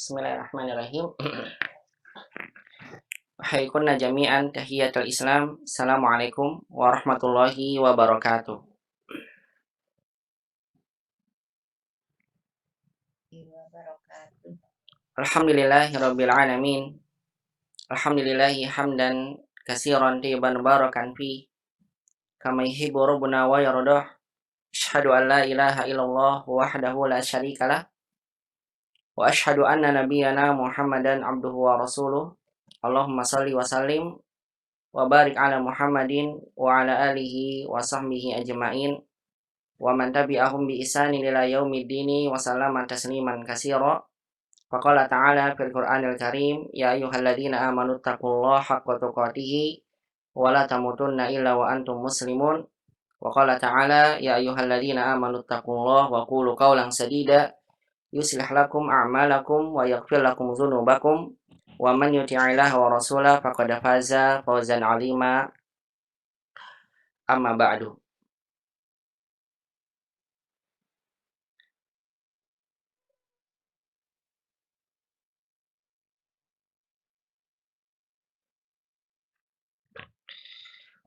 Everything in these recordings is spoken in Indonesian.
Bismillahirrahmanirrahim. Haykunna jami'an tahiyatul Islam. Assalamualaikum warahmatullahi wabarakatuh. Alhamdulillahirabbil alamin. Alhamdulillahi hamdan katsiran tayyiban barakan fi kama yuhibbu rabbuna wa yardah. Asyhadu an la ilaha illallah wahdahu la syarikalah wa asyhadu anna nabiyyana Muhammadan abduhu wa rasuluh. Allahumma shalli wa sallim wa barik ala Muhammadin wa ala alihi wa sahbihi ajma'in wa man tabi'ahum bi ihsanin ila yaumiddini wa sallama tasliman katsira. Faqala ta'ala fil Qur'anil Karim, ya ayyuhalladzina amanu taqullaha haqqa tuqatih wa la tamutunna illa wa antum muslimun. Wa qala ta'ala, ya ayyuhalladzina amanu taqullaha wa qulu qawlan sadida yuslih lakum a'malakum wa yaghfir lakum dzunubakum wa man yuti'illaha wa rasulahu faqad faza fawzan 'azima. Amma ba'du.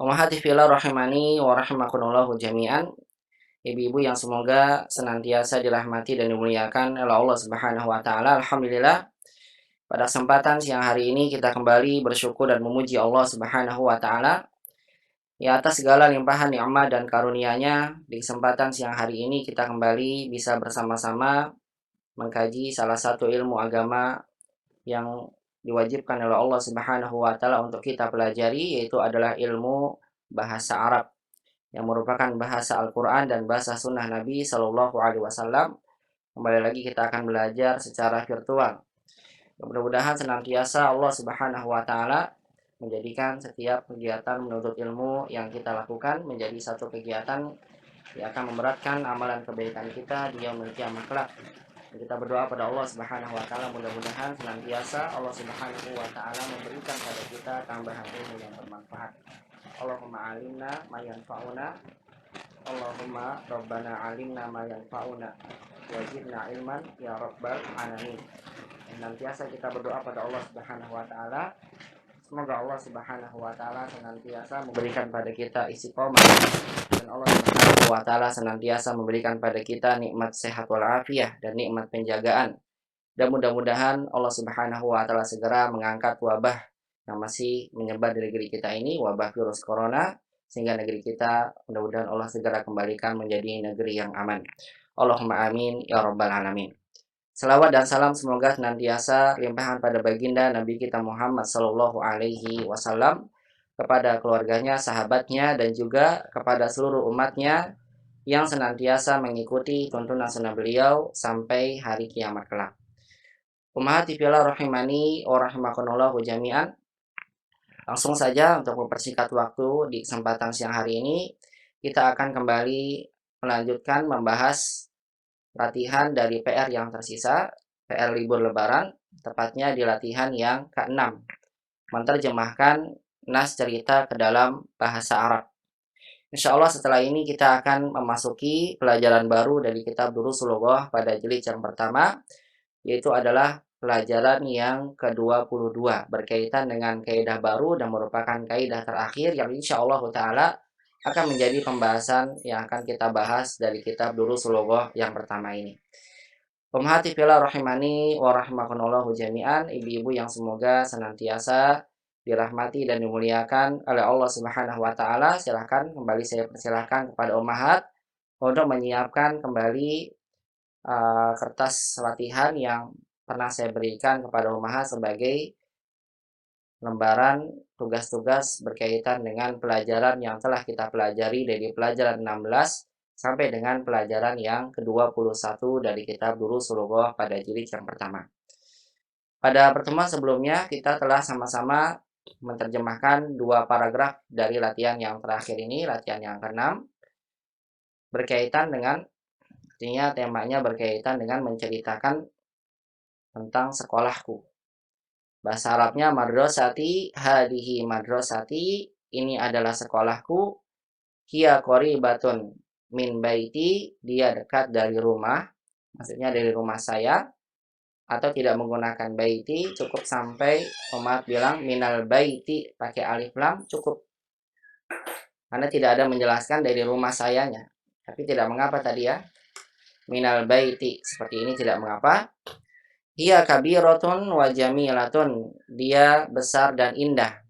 Ummahati fillah rahimani wa rahimakumullahu jami'an. Ibu-ibu yang semoga senantiasa dirahmati dan dimuliakan oleh Allah Subhanahu wa taala. Alhamdulillah, pada kesempatan siang hari ini kita kembali bersyukur dan memuji Allah Subhanahu wa taala ya atas segala limpahan nikmat dan karunia-Nya. Di kesempatan siang hari ini kita kembali bisa bersama-sama mengkaji salah satu ilmu agama yang diwajibkan oleh Allah Subhanahu wa taala untuk kita pelajari, yaitu adalah ilmu bahasa Arab yang merupakan bahasa Al-Qur'an dan bahasa sunnah Nabi Shallallahu alaihi wasallam. Kembali lagi kita akan belajar secara virtual. Mudah-mudahan senantiasa Allah Subhanahu wa taala menjadikan setiap kegiatan menuntut ilmu yang kita lakukan menjadi satu kegiatan yang akan memberatkan amalan kebaikan kita di yaumul qiyamah kelak. Kita berdoa pada Allah Subhanahu wa taala, mudah-mudahan senantiasa Allah Subhanahu wa taala memberikan pada kita tambahan ilmu yang bermanfaat. Allahumma alimna ma yanfa'una. Allahumma rabbana alimna ma yanfa'una wa zidna ilman ya rabbal alamin. Senantiasa kita berdoa pada Allah Subhanahu wa taala, semoga Allah Subhanahu wa taala senantiasa memberikan pada kita istiqomah, dan Allah Subhanahu wa taala senantiasa memberikan pada kita nikmat sehat walafiat dan nikmat penjagaan. Dan mudah-mudahan Allah Subhanahu wa taala segera mengangkat wabah yang masih menyebar di negeri kita ini, wabah virus corona, sehingga negeri kita mudah-mudahan Allah segera kembalikan menjadi negeri yang aman. Allahumma amin ya rabbal alamin. Selawat dan salam semoga senantiasa limpahan pada baginda Nabi kita Muhammad Sallallahu Alaihi Wasallam, kepada keluarganya, sahabatnya, dan juga kepada seluruh umatnya yang senantiasa mengikuti tuntunan sunnah beliau sampai hari kiamat kelak. Ummahati fillah rahimani wa rahimakumullahu jami'an. Langsung saja untuk mempersingkat waktu di kesempatan siang hari ini, kita akan kembali melanjutkan membahas latihan dari PR yang tersisa, PR libur lebaran, tepatnya di latihan yang ke-6, menerjemahkan nas cerita ke dalam bahasa Arab. Insya Allah setelah ini kita akan memasuki pelajaran baru dari kitab Durusul Lughah pada jilid yang pertama, yaitu adalah pelajaran yang ke-22 berkaitan dengan kaidah baru dan merupakan kaidah terakhir yang insya Allah ta'ala akan menjadi pembahasan yang akan kita bahas dari kitab Durusul Lughah yang pertama ini. Ummahati fillah rahimani wa rahimakumullahu jami'an. Ibu-ibu yang semoga senantiasa dirahmati dan dimuliakan oleh Allah Subhanahu wa taala, silahkan kembali saya persilahkan kepada ummahat untuk menyiapkan kembali kertas latihan yang pernah saya berikan kepada ummahat sebagai lembaran tugas-tugas berkaitan dengan pelajaran yang telah kita pelajari dari pelajaran 16 sampai dengan pelajaran yang ke-21 dari kitab Durusul Lughah pada jilid yang pertama. Pada pertemuan sebelumnya kita telah sama-sama menerjemahkan 2 paragraf dari latihan yang terakhir ini, latihan yang ke-6, berkaitan dengan, artinya temanya berkaitan dengan menceritakan tentang sekolahku. Bahasa Arabnya madrasati, hadihi madrasati, ini adalah sekolahku. Hiya qoribatun min baiti, dia dekat dari rumah, maksudnya dari rumah saya. atau tidak menggunakan baiti, cukup sampai umat bilang minal baiti pakai alif lam cukup. Karena tidak ada menjelaskan dari rumah sayanya. Tapi tidak mengapa tadi ya. Minal baiti seperti ini tidak mengapa. Hiya kabiratun wa jamilatun. Dia besar dan indah.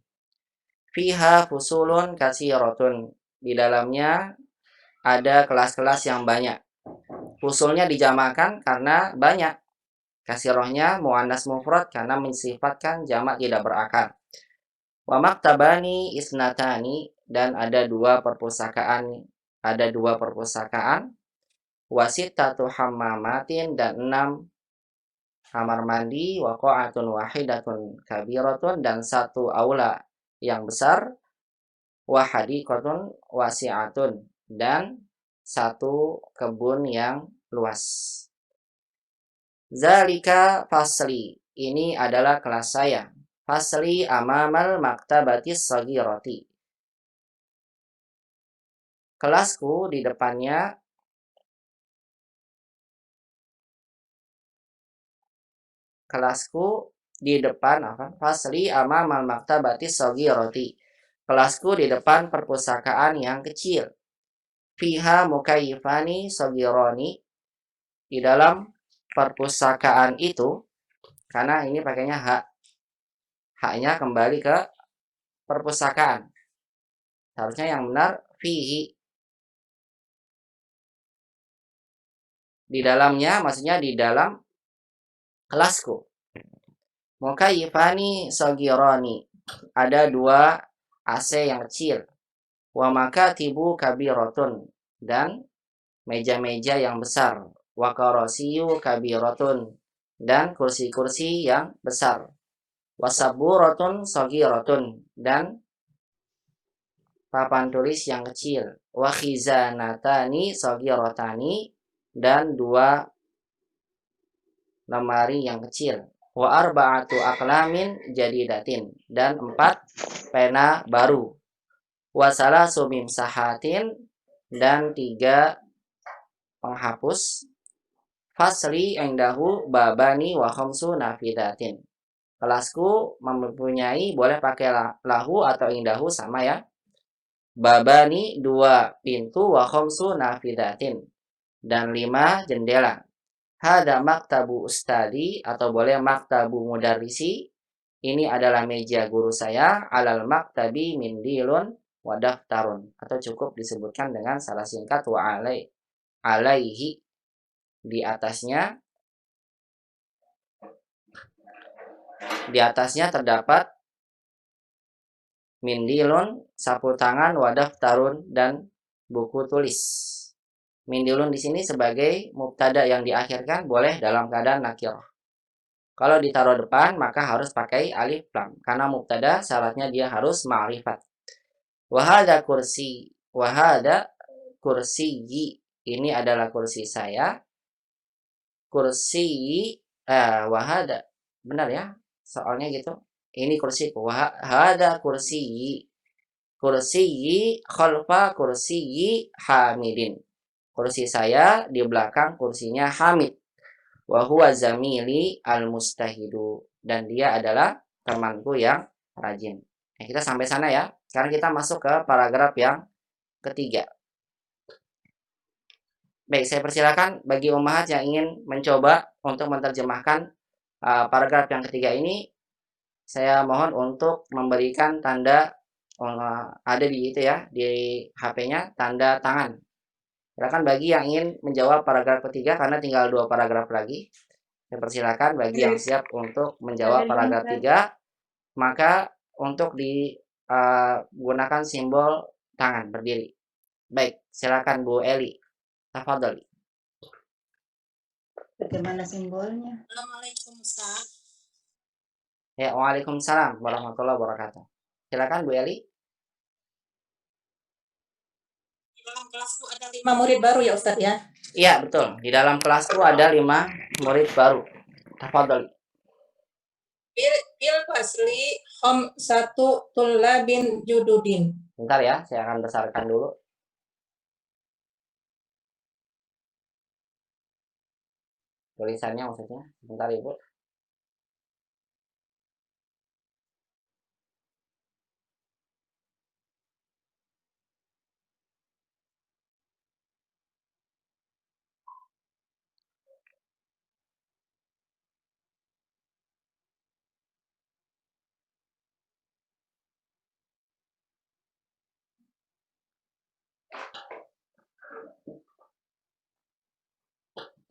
Fiha fusulun katsiratun. Di dalamnya ada kelas-kelas yang banyak. Fusulnya dijamakan karena banyak. Kasirohnya muannas mufrad karena mensifatkan jamak tidak berakar. Wa maktabani isnatani, dan ada dua perpustakaan. Ada dua perpustakaan. Wasitatu hammamatin, dan 6 kamar mandi. Waqa'atun wahidatun kabiratun, dan satu aula yang besar. Wahadiqatun wasi'atun, dan satu kebun yang luas. Zalika fasli, ini adalah kelas saya. Fasli amamal maktabatis sagirati. Kelasku di depannya, kelasku di depan apa? Fasli amamal maktabatis sagirati. Kelasku di depan perpustakaan yang kecil. Fiha mukayyifani sagirani. Di dalam perpustakaan itu, karena ini pakainya hak, haknya kembali ke perpustakaan. Harusnya yang benar fihi. Di dalamnya maksudnya di dalam kelasku. Mukayyifani sagirani. Ada dua AC yang kecil. Wa makatibu kabiratun, dan meja-meja yang besar. Wa karasiyu kabiratun, dan kursi-kursi yang besar. Wa saburatun sagiratun, dan papan tulis yang kecil. Wa khizanatani sagiratani, dan dua lemari yang kecil. Wa arba'atu aqlamin jadidatin, dan 4 pena baru. Wa salasu mimsahatin, dan 3 penghapus. Fasli indahu babani wa khamsu nafidatin. Kelasku mempunyai, boleh pakai lahu atau indahu sama ya. Babani 2 pintu, wa khamsu nafidatin, dan 5 jendela. Hada maktabu ustadi, atau boleh maktabu mudarrisi. Ini adalah meja guru saya. Alal maktabi mindilun wa daftarun, atau cukup disebutkan dengan salah singkat wa alaihi. Di atasnya terdapat mindilun sapu tangan, wa daftarun, dan buku tulis. Mindilun di sini sebagai mubtada yang diakhirkan, boleh dalam keadaan nakirah. Kalau ditaruh depan maka harus pakai alif lam, karena mubtada syaratnya dia harus ma'rifat. Wahada kursi, wahada kursiyi, ini adalah kursi saya. Kursiyi, wahada, benar ya soalnya gitu. Ini kursiku. Wahada kursiyi, kursiyi khalfa kursiyi hamidin. Kursi saya di belakang kursinya Hamid. Wa huwa zamili al-mustahidu, dan dia adalah temanku yang rajin. Nah, kita sampai sana ya. Sekarang kita masuk ke paragraf yang ketiga. Baik, saya persilakan bagi ummahat yang ingin mencoba untuk menerjemahkan paragraf yang ketiga ini. Saya mohon untuk memberikan tanda, ada di itu ya, di HP-nya, tanda tangan. Silakan bagi yang ingin menjawab paragraf ketiga, karena tinggal 2 paragraf lagi. Saya persilakan bagi yang siap untuk menjawab paragraf 3, maka untuk digunakan simbol tangan berdiri. Baik, silakan Bu Eli. Tafadhali. Bagaimana simbolnya? Assalamualaikum Ustaz. Ya, waalaikumsalam warahmatullahi wabarakatuh. Silakan Bu Eli. Di dalam kelasku ada 5 murid baru ya Ustaz ya. Iya, betul. Di dalam kelasku ada 5 murid baru. Tafadhali. Bil fasli satu tullabin jududin. Bentar ya, saya akan besarkan dulu. Tulisannya maksudnya. Sebentar Ibu.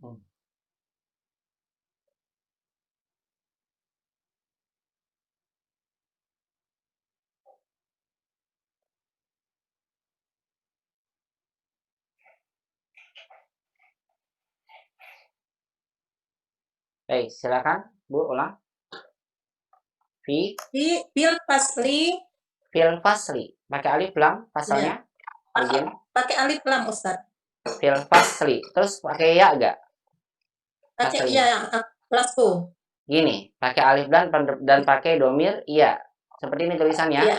Hmm. Baik, silakan Bu ulang. Fi Fil fasli fil fasli. Pakai alif lam pasalnya. Begini. pakai alif lam Ustaz. Fil fasli. Terus pakai ya enggak? Pakai Pasalnya. ya plasku. Gini, pakai alif dan pakai domir iya. Seperti ini tulisannya. Iya.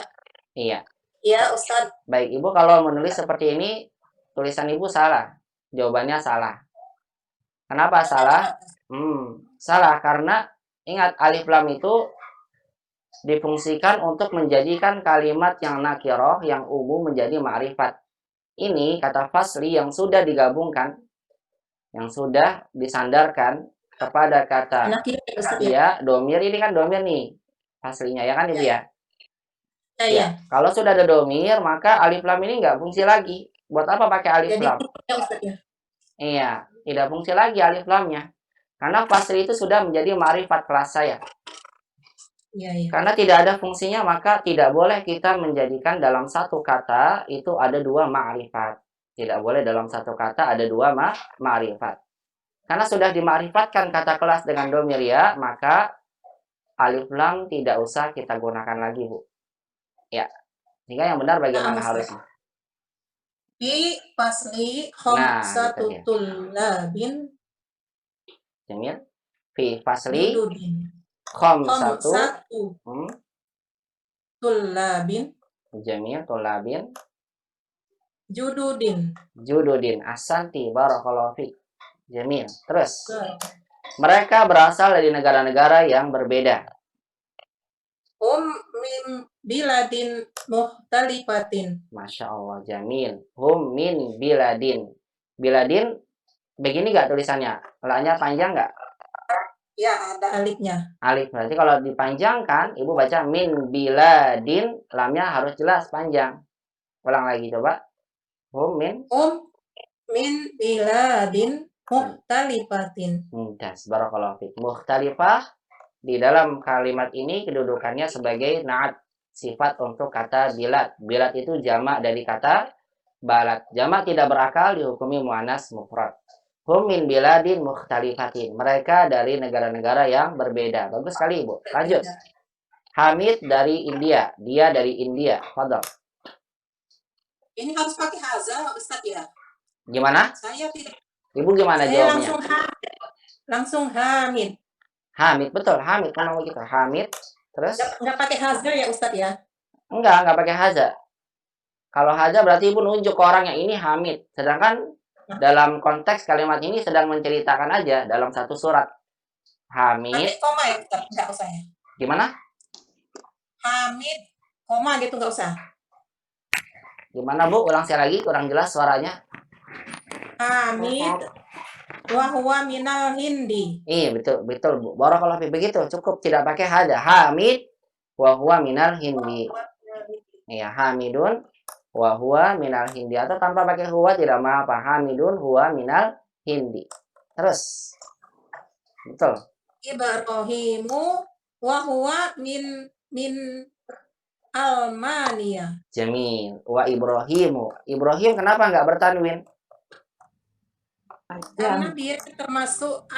Iya. Iya Ustaz. Baik, Ibu kalau menulis seperti ini, tulisan Ibu salah. Jawabannya salah. Kenapa salah? Salah karena ingat alif lam itu difungsikan untuk menjadikan kalimat yang nakiroh, yang umum menjadi ma'rifat. Ini kata fasli yang sudah digabungkan, yang sudah disandarkan kepada kata ya, domir ini kan domir nih, faslinya ya kan Ibu ya? Ya, kalau sudah ada domir, maka alif lam ini nggak fungsi lagi. Buat apa pakai alif lam? Iya, tidak fungsi lagi alif lamnya. Karena fasli itu sudah menjadi ma'rifat kelas saya. Iya. Karena tidak ada fungsinya, maka tidak boleh kita menjadikan dalam satu kata itu ada dua ma'rifat. Tidak boleh dalam satu kata ada dua ma'rifat. Karena sudah dima'rifatkan kata kelas dengan domir ya, maka alif lam tidak usah kita gunakan lagi, Bu. Ya. Sehingga yang benar bagaimana harusnya? Fi fasli khamsatul labin. Jamil. Fi fasli khamsatu tullabin. Jamil, tullabin. Jududin. Asanti, barakallahu fiik. Jamil. Terus. Mereka berasal dari negara-negara yang berbeda. Min biladin muhtalifatin. Masya Allah, jamil. Hum min biladin. Biladin, begini nggak tulisannya? La-nya panjang nggak? Ya, ada alifnya. Alif, berarti kalau dipanjangkan, Ibu baca min biladin, lamnya harus jelas panjang. Ulang lagi coba. Hum min biladin muhtalifatin. Mumtaz, barakallahu fiik. Mukhtalifah di dalam kalimat ini kedudukannya sebagai na'at, sifat untuk kata bilad. Bilad itu jamak dari kata balad. Jamak tidak berakal dihukumi muannas mufrad. Hum min biladin mukhtalifatin. Mereka dari negara-negara yang berbeda. Bagus sekali, Ibu. Lanjut. Hamid dari India. Dia dari India. Fadhal. Ini harus pakai haza, Ustaz ya? Gimana? Saya tidak. Ibu gimana jawabnya? Langsung Hamid. Hamid, betul. Hamid, kan begitu. Hamid. Terus? Nggak pakai haza ya Ustaz ya? Enggak pakai haza. Kalau haza berarti Ibu nunjuk ke orang yang ini Hamid. Sedangkan dalam konteks kalimat ini sedang menceritakan aja dalam satu surat. Hamid. Pakai koma ya Ustaz? Nggak usah ya? Gimana? Hamid, koma gitu nggak usah? Gimana Bu? Ulang sekali lagi, kurang jelas suaranya. Hamid wa huwa minal hindi. Iya, betul Bu. Barakallahu fiik. Begitu, cukup tidak pakai haza. Hamid wa huwa minal hindi. Iya, Hamidun wa huwa minal hindi, atau tanpa pakai huwa tidak apa. Hamidun huwa minal hindi. Terus. Betul. Ibrahimu wa huwa min Almania. Jamil. Wa Ibrahimu. Ibrahim kenapa nggak bertanwin? Karena dia termasuk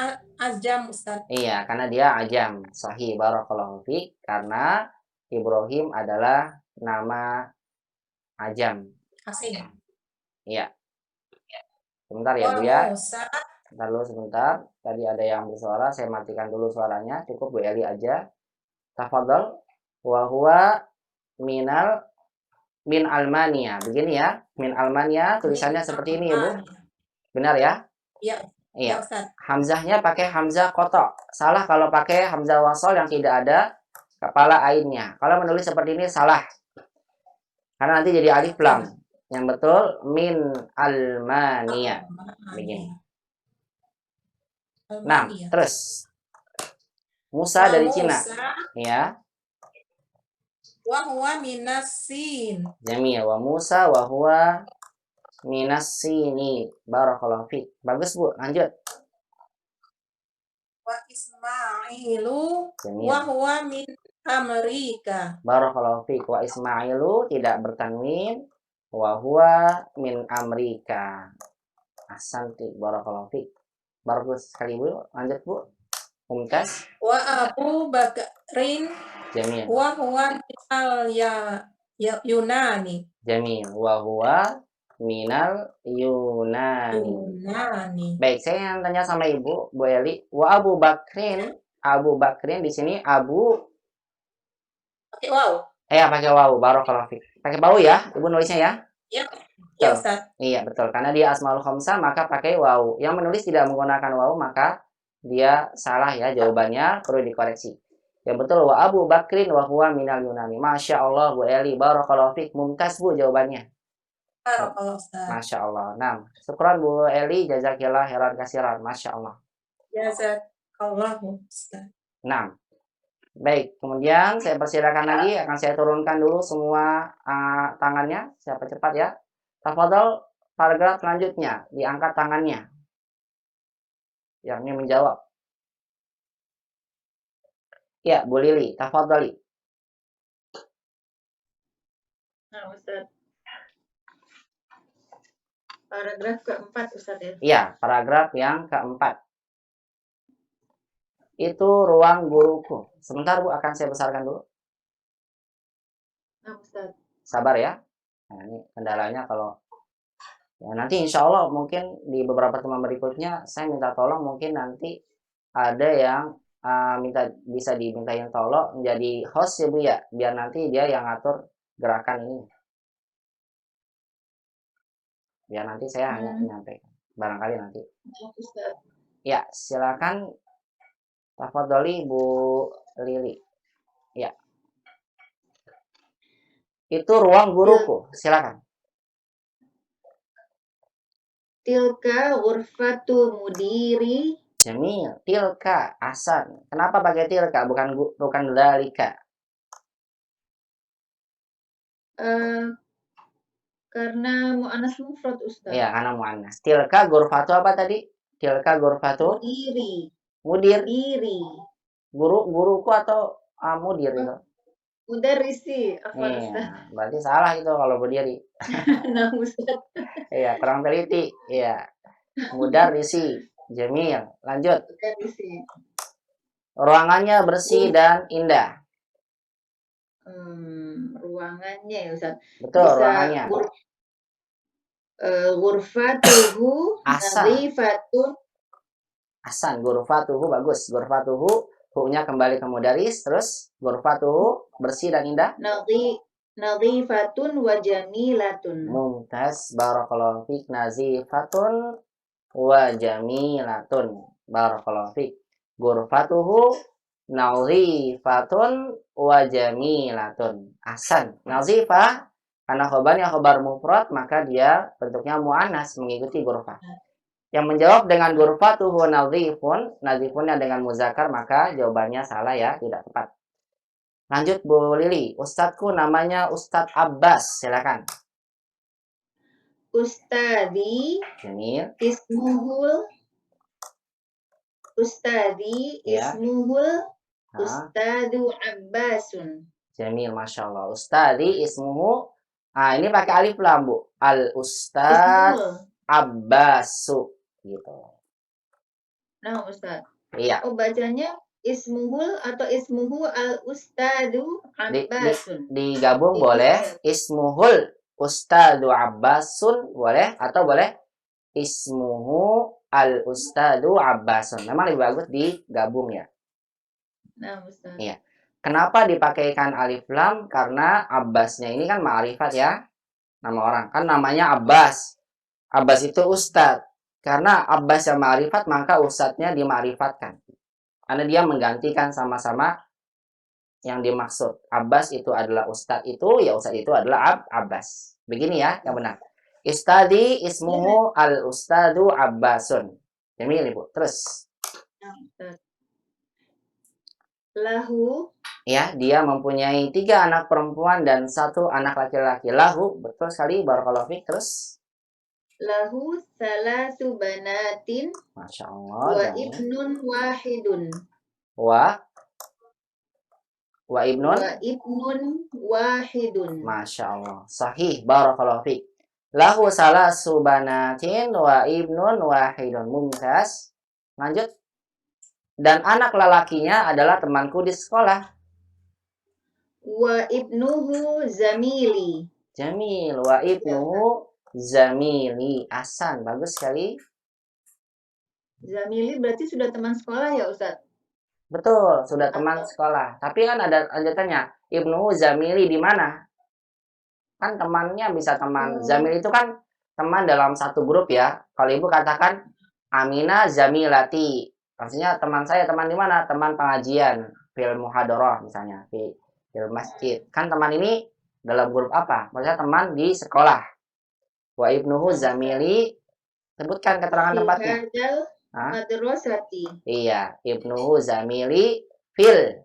ajam, Ustaz. Iya, karena dia ajam. Sahih, barakallahu fiik. Karena Ibrahim adalah nama ajam. Asing. Iya. Sebentar ya, Bu ya. Bentar dulu sebentar. Tadi ada yang bersuara, saya matikan dulu suaranya. Cukup Bu Eli aja. Tafadhal. Wa huwa min Almania. Begini ya. Min Almania tulisannya seperti ini ya, Bu. Benar ya? Iya. Iya. Ya Ustaz. Hamzahnya pakai hamzah kotok. Salah kalau pakai hamzah wasol yang tidak ada kepala ainnya. Kalau menulis seperti ini salah. Karena nanti jadi alif lam. Yang betul min almania. Begini. Nah, Almania. terus Musa dari Cina. Musa Ya. wa huwa minasin. Jamil. Wa Musa wa huwa minas sini. Barakallahu fiik. Bagus, Bu. Lanjut. Wa Ismailu Jamil. wa huwa min Amerika. Barakallahu fiik. Wa Ismailu tidak bertanwin. Wa huwa min Amerika. Ahsanti. Barakallahu fiik. Bagus sekali, Bu. Lanjut, Bu. Mumtaz. Wa Abu Bakrin Jamil. wa huwa minal Yunani. Jamil. Wa huwa minal Yunani. Yunani. Baik, saya yang tanya sama Ibu, Bu Eli. Wa Abu Bakrin. Abu Bakrin di sini Abu Oke, wow. pakai wawu. Barakallahu fiik. Pakai wawu ya, Ibu nulisnya ya. Ya, Betul. ya Ustaz. Iya, betul. Karena dia asmaul khamsah maka pakai wawu. Yang menulis tidak menggunakan wawu maka dia salah ya, jawabannya perlu dikoreksi. Yang betul wa Abu Bakrin wa huwa minal Yunani. Masya Allah, Bu Eli. Barakallahu fiik. Mumtaz, Bu, jawabannya. Barakallahu Ustaz. Masya Allah. Nah, syukran Bu Eli. Jazakillah khairan kasiran. Masya Allah. Jazakallahu Ustaz. Nah, baik. Kemudian saya persilakan lagi. Akan saya turunkan dulu semua tangannya. Siapa cepat ya. Tafadhol, paragraf selanjutnya. Diangkat tangannya. Yang ini menjawab. Ya, Bu Lili. Tafadholi. Nah, Ustaz. Paragraf keempat, Ustaz ya. Iya, paragraf yang keempat. Itu ruang guruku. Sebentar, Bu, akan saya besarkan dulu. Nah, Ustaz. Sabar ya. Nah, ini kendalanya kalau ya nanti insya Allah mungkin di beberapa teman berikutnya saya minta tolong, mungkin nanti ada yang bisa dimintain tolong menjadi host ya Bu ya, biar nanti dia yang ngatur gerakan ini. Biar nanti saya hanya menyampaikan. Barangkali nanti. Ustaz. Ya, silakan. Tafadholi Bu Lili. Ya. Itu ruang guruku. Silakan. Tilka ghurfatu mudiri. Jamil. Tilka. Ahsan. Kenapa pakai tilka bukan dalika? Karena mu'annas mufrad, Ustaz. Iya, karena muannas. Tilka ghurfatu apa tadi? Tilka ghurfatu Mudiri. mudir. Mudiri. Guruku atau mudir itu? Mudarrisi. Apa, Ustaz? Iya, berarti salah itu kalau berdiri. Nah, Ustaz. Iya, kurang teliti. Iya. Mudarrisi. Jamil. Lanjut. Mudarrisi. Ruangannya bersih dan indah. Ruangannya ya, Ustaz. Betul, Bisa ruangannya. Ghurfatuhu Ahsan. nadhifatun. Ahsan, ghurfatuhu bagus. Ghurfatuhu, hu-nya kembali ke mudaris, terus ghurfatuhu bersih dan indah. Nadhifatun wa jamilatun. Mumtaz, barakallahu fiik. Nazifatun wa jamilatun. Barakallahu fiik. Ghurfatuhu nazifatun wa jamilatun. Ahsan. Nazifah karena khobarnya khobar mufrad maka dia bentuknya muannas mengikuti ghurfah. Yang menjawab dengan ghurfatuhu nazifun, nazifunnya dengan muzakkar maka jawabannya salah ya, tidak tepat. Lanjut Bu Lili. Ustadzku namanya Ustadz Abbas. Silakan. Ustadi Jamil. ismuhul. Ustadi Ya. ismuhul Ustadu Abbasun. Jamil, Masya Allah. Ustadi ismuhu. Ini pakai alif lam, Bu. Al Ustad Abbasu. Gitu. Nah, Ustaz. Iya. Oh, bacanya ismuhul atau ismuhu al Ustadu Abbasun. Digabung boleh. Ismuhul Ustadu Abbasun boleh. Atau boleh ismuhu al Ustadu Abbasun. Memang lebih bagus digabung ya. Nah, Ustaz. Iya. Kenapa dipakaikan alif lam? Karena Abbasnya ini kan ma'rifat ya. Nama orang. Kan namanya Abbas. Abbas itu ustadz. Karena Abbas yang ma'rifat, maka ustadznya dima'rifatkan. Karena dia menggantikan sama-sama yang dimaksud. Abbas itu adalah ustadz itu, ya ustadz itu adalah Abbas. Begini ya, yang benar. Istadi ismuhu al-ustadu Abbasun. Jamil, Ibu. Terus. Lahu. Ya, dia mempunyai 3 anak perempuan dan 1 anak laki-laki. Lahu, betul sekali, barakallahu fiik. Terus. Lahu salasu banatin Masya Allah. wa Jamil. ibnun wahidun. Wa ibnun. Wa ibnun wahidun. Masya Allah. Sahih, barakallahu fiik. Lahu salasu banatin wa ibnun wahidun. Mumtaz. Lanjut. Dan anak lelakinya adalah temanku di sekolah. Wa ibnuhu zamili. Jamil. Wa ibnuhu zamili. Ahsan. Bagus sekali. Zamili berarti sudah teman sekolah ya Ustadz? Betul, sudah teman sekolah. Tapi kan ada lanjutannya. Ibnuhu zamili di mana? Kan temannya bisa teman. Zamil itu kan teman dalam satu grup ya. Kalau Ibu katakan Amina zamilati. Maksudnya teman saya, teman di mana? Teman pengajian, fil muhadarah misalnya, fil masjid. Kan teman ini dalam grup apa? Maksudnya teman di sekolah. Wa ibnuhu zamili, sebutkan keterangan tempatnya. Madrasati. Iya, ibnuhu zamili fil.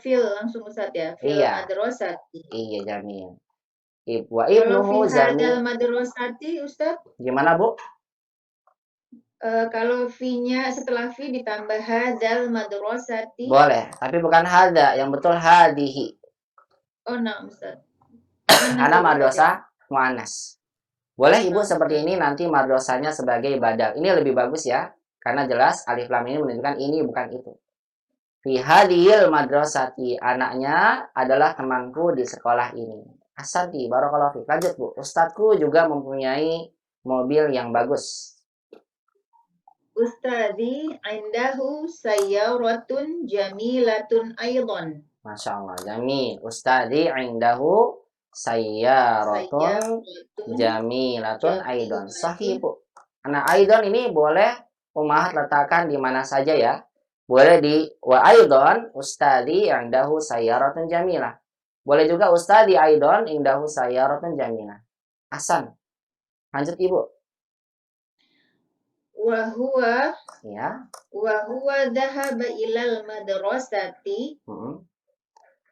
Fil langsung Ustadz ya. Fil madrasati. Iya, Jamil. Wa ibnuhu zamili. Madrasati Ustadz. Gimana, Bu? Kalau fi-nya setelah fi ditambah hadal madrasati. Boleh, tapi bukan hada, yang betul hadihi. Oh, nah, Ustaz. Karena madrasah muannas. Boleh Ibu seperti ini, nanti madrasahnya sebagai badal. Ini lebih bagus ya, karena jelas alif lam ini menunjukkan ini bukan itu. Fi hadhil madrasati, anaknya adalah temanku di sekolah ini. Ahsanti, barakallahu fiik. Lanjut, Bu. Ustadzku juga mempunyai mobil yang bagus. Ustadi indahu sayyaratun jamilatun aidan. Masya Allah, jamil. Ustadi indahu sayyaratun jamilatun aidan. Sahih, Bu. Nah, aidan ini boleh ummahat letakkan di mana saja ya. Boleh di wa aidan ustadi indahu sayyaratun jamilah. Boleh juga ustadi aidan indahu sayyaratun jamilah. Ahsan. Lanjut, Ibu. Wahuwa Ya. Wahuwa dhahaba ilal madrasati.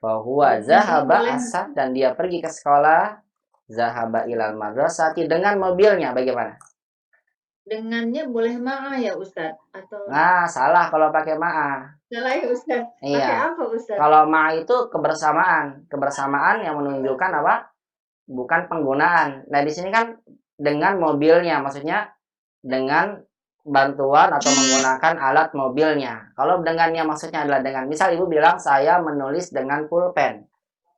Wahuwa zahaba asad, dan dia pergi ke sekolah. Zahaba ilal madrasati dengan mobilnya. Bagaimana? Dengannya boleh ma'ah ya Ustadz? Atau... Nah, salah kalau pakai ma'ah. Salah ya Ustadz? Iya. Pakai apa Ustadz? Kalau ma'ah itu kebersamaan. Kebersamaan yang menunjukkan apa? Bukan penggunaan. Nah, di sini kan dengan mobilnya. Maksudnya dengan bantuan atau menggunakan alat mobilnya. Kalau dengannya maksudnya adalah dengan, misal Ibu bilang saya menulis dengan pulpen.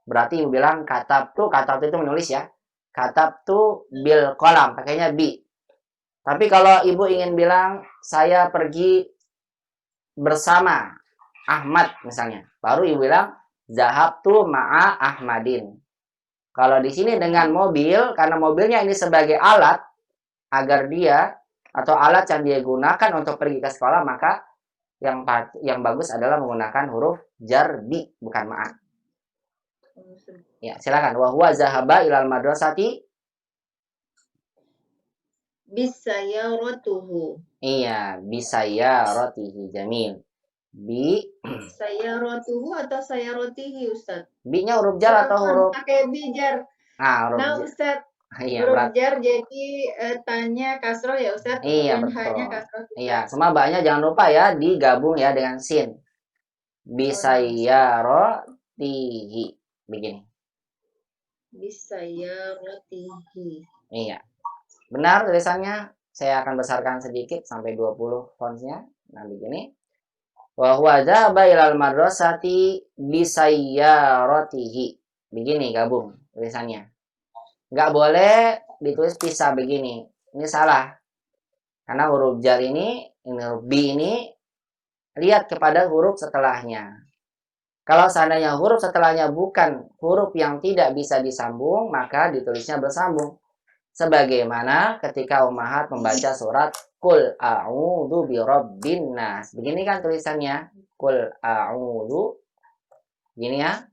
Berarti Ibu bilang katabtu itu menulis ya. Katabtu bil qalam, pakainya bi. Tapi kalau Ibu ingin bilang saya pergi bersama Ahmad misalnya, baru Ibu bilang zahabtu ma'a Ahmadin. Kalau di sini dengan mobil, karena mobilnya ini sebagai alat agar dia atau alat yang dia gunakan untuk pergi ke sekolah, maka yang bagus adalah menggunakan huruf jar bi, bukan ma'a. Ya, silakan. Wa huwa zahaba ilal madrasati bisayaratuhu. Iya, bisayaratihi. Jamil. Bi sayaratuhu atau sayaratihi Ustaz? Bi-nya huruf jar atau huruf? Pakai bi jar. Huruf nah jar. Ustaz, Iya, huruf jar jadi tanya kasroh ya Ustaz? Iya, dan betul. hanya kasroh. Iya, sama ba-nya jangan lupa ya, digabung ya dengan sin. Bisayaratihi. Begini. Bisayaratihi. Iya. Benar tulisannya. Saya akan besarkan sedikit sampai 20 fontsnya. Nah, begini. Wa huwa dzahaba ilal madrasati bisayyaratihi. Begini gabung tulisannya. Nggak boleh ditulis pisah begini. Ini salah. Karena huruf jar ini huruf bi ini lihat kepada huruf setelahnya. Kalau seandainya huruf setelahnya bukan huruf yang tidak bisa disambung, maka ditulisnya bersambung. Sebagaimana ketika ummahat membaca surat Qul a'udzu birabbin nas. Begini kan tulisannya. Qul a'udzu. Gini ya.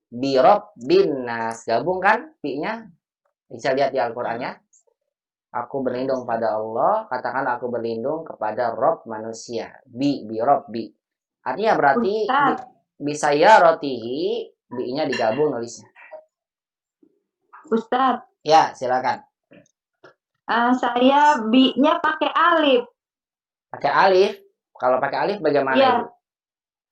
Birabbin nas. Gabung kan bi-nya? Bisa lihat di Al-Qur'annya. Aku berlindung pada Allah, katakan aku berlindung kepada Rob manusia. Birabbi. Artinya berarti bisa ya rotihi, bi-nya digabung nulisnya. Ustaz, Ya, silakan. saya bi-nya pakai alif. Pakai alif. Kalau pakai alif bagaimana Iya. Ibu?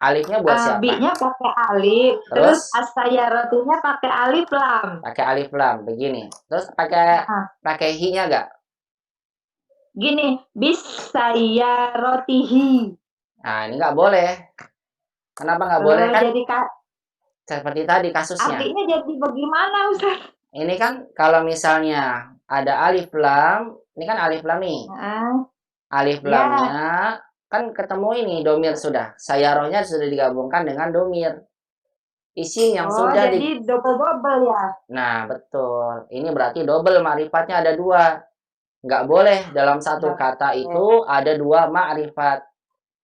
Alifnya buat siapa? B-nya pakai alif. Terus as-sayaratunya pakai alif lam. Pakai alif lam begini. Terus pakai hi-nya enggak? Gini, bis-sayaratihi. Nah, ini enggak boleh. Kenapa enggak boleh kan? Jadi seperti tadi kasusnya. Artinya jadi bagaimana, Ustaz? Ini kan kalau misalnya ada alif lam, ini kan alif lam nih. Alif lamnya kan ketemu ini domir sudah. Sayarohnya sudah digabungkan dengan domir. Isim yang sudah jadi double ya. Nah, betul. Ini berarti double ma'rifatnya ada dua. Nggak boleh dalam satu kata itu ada dua ma'rifat.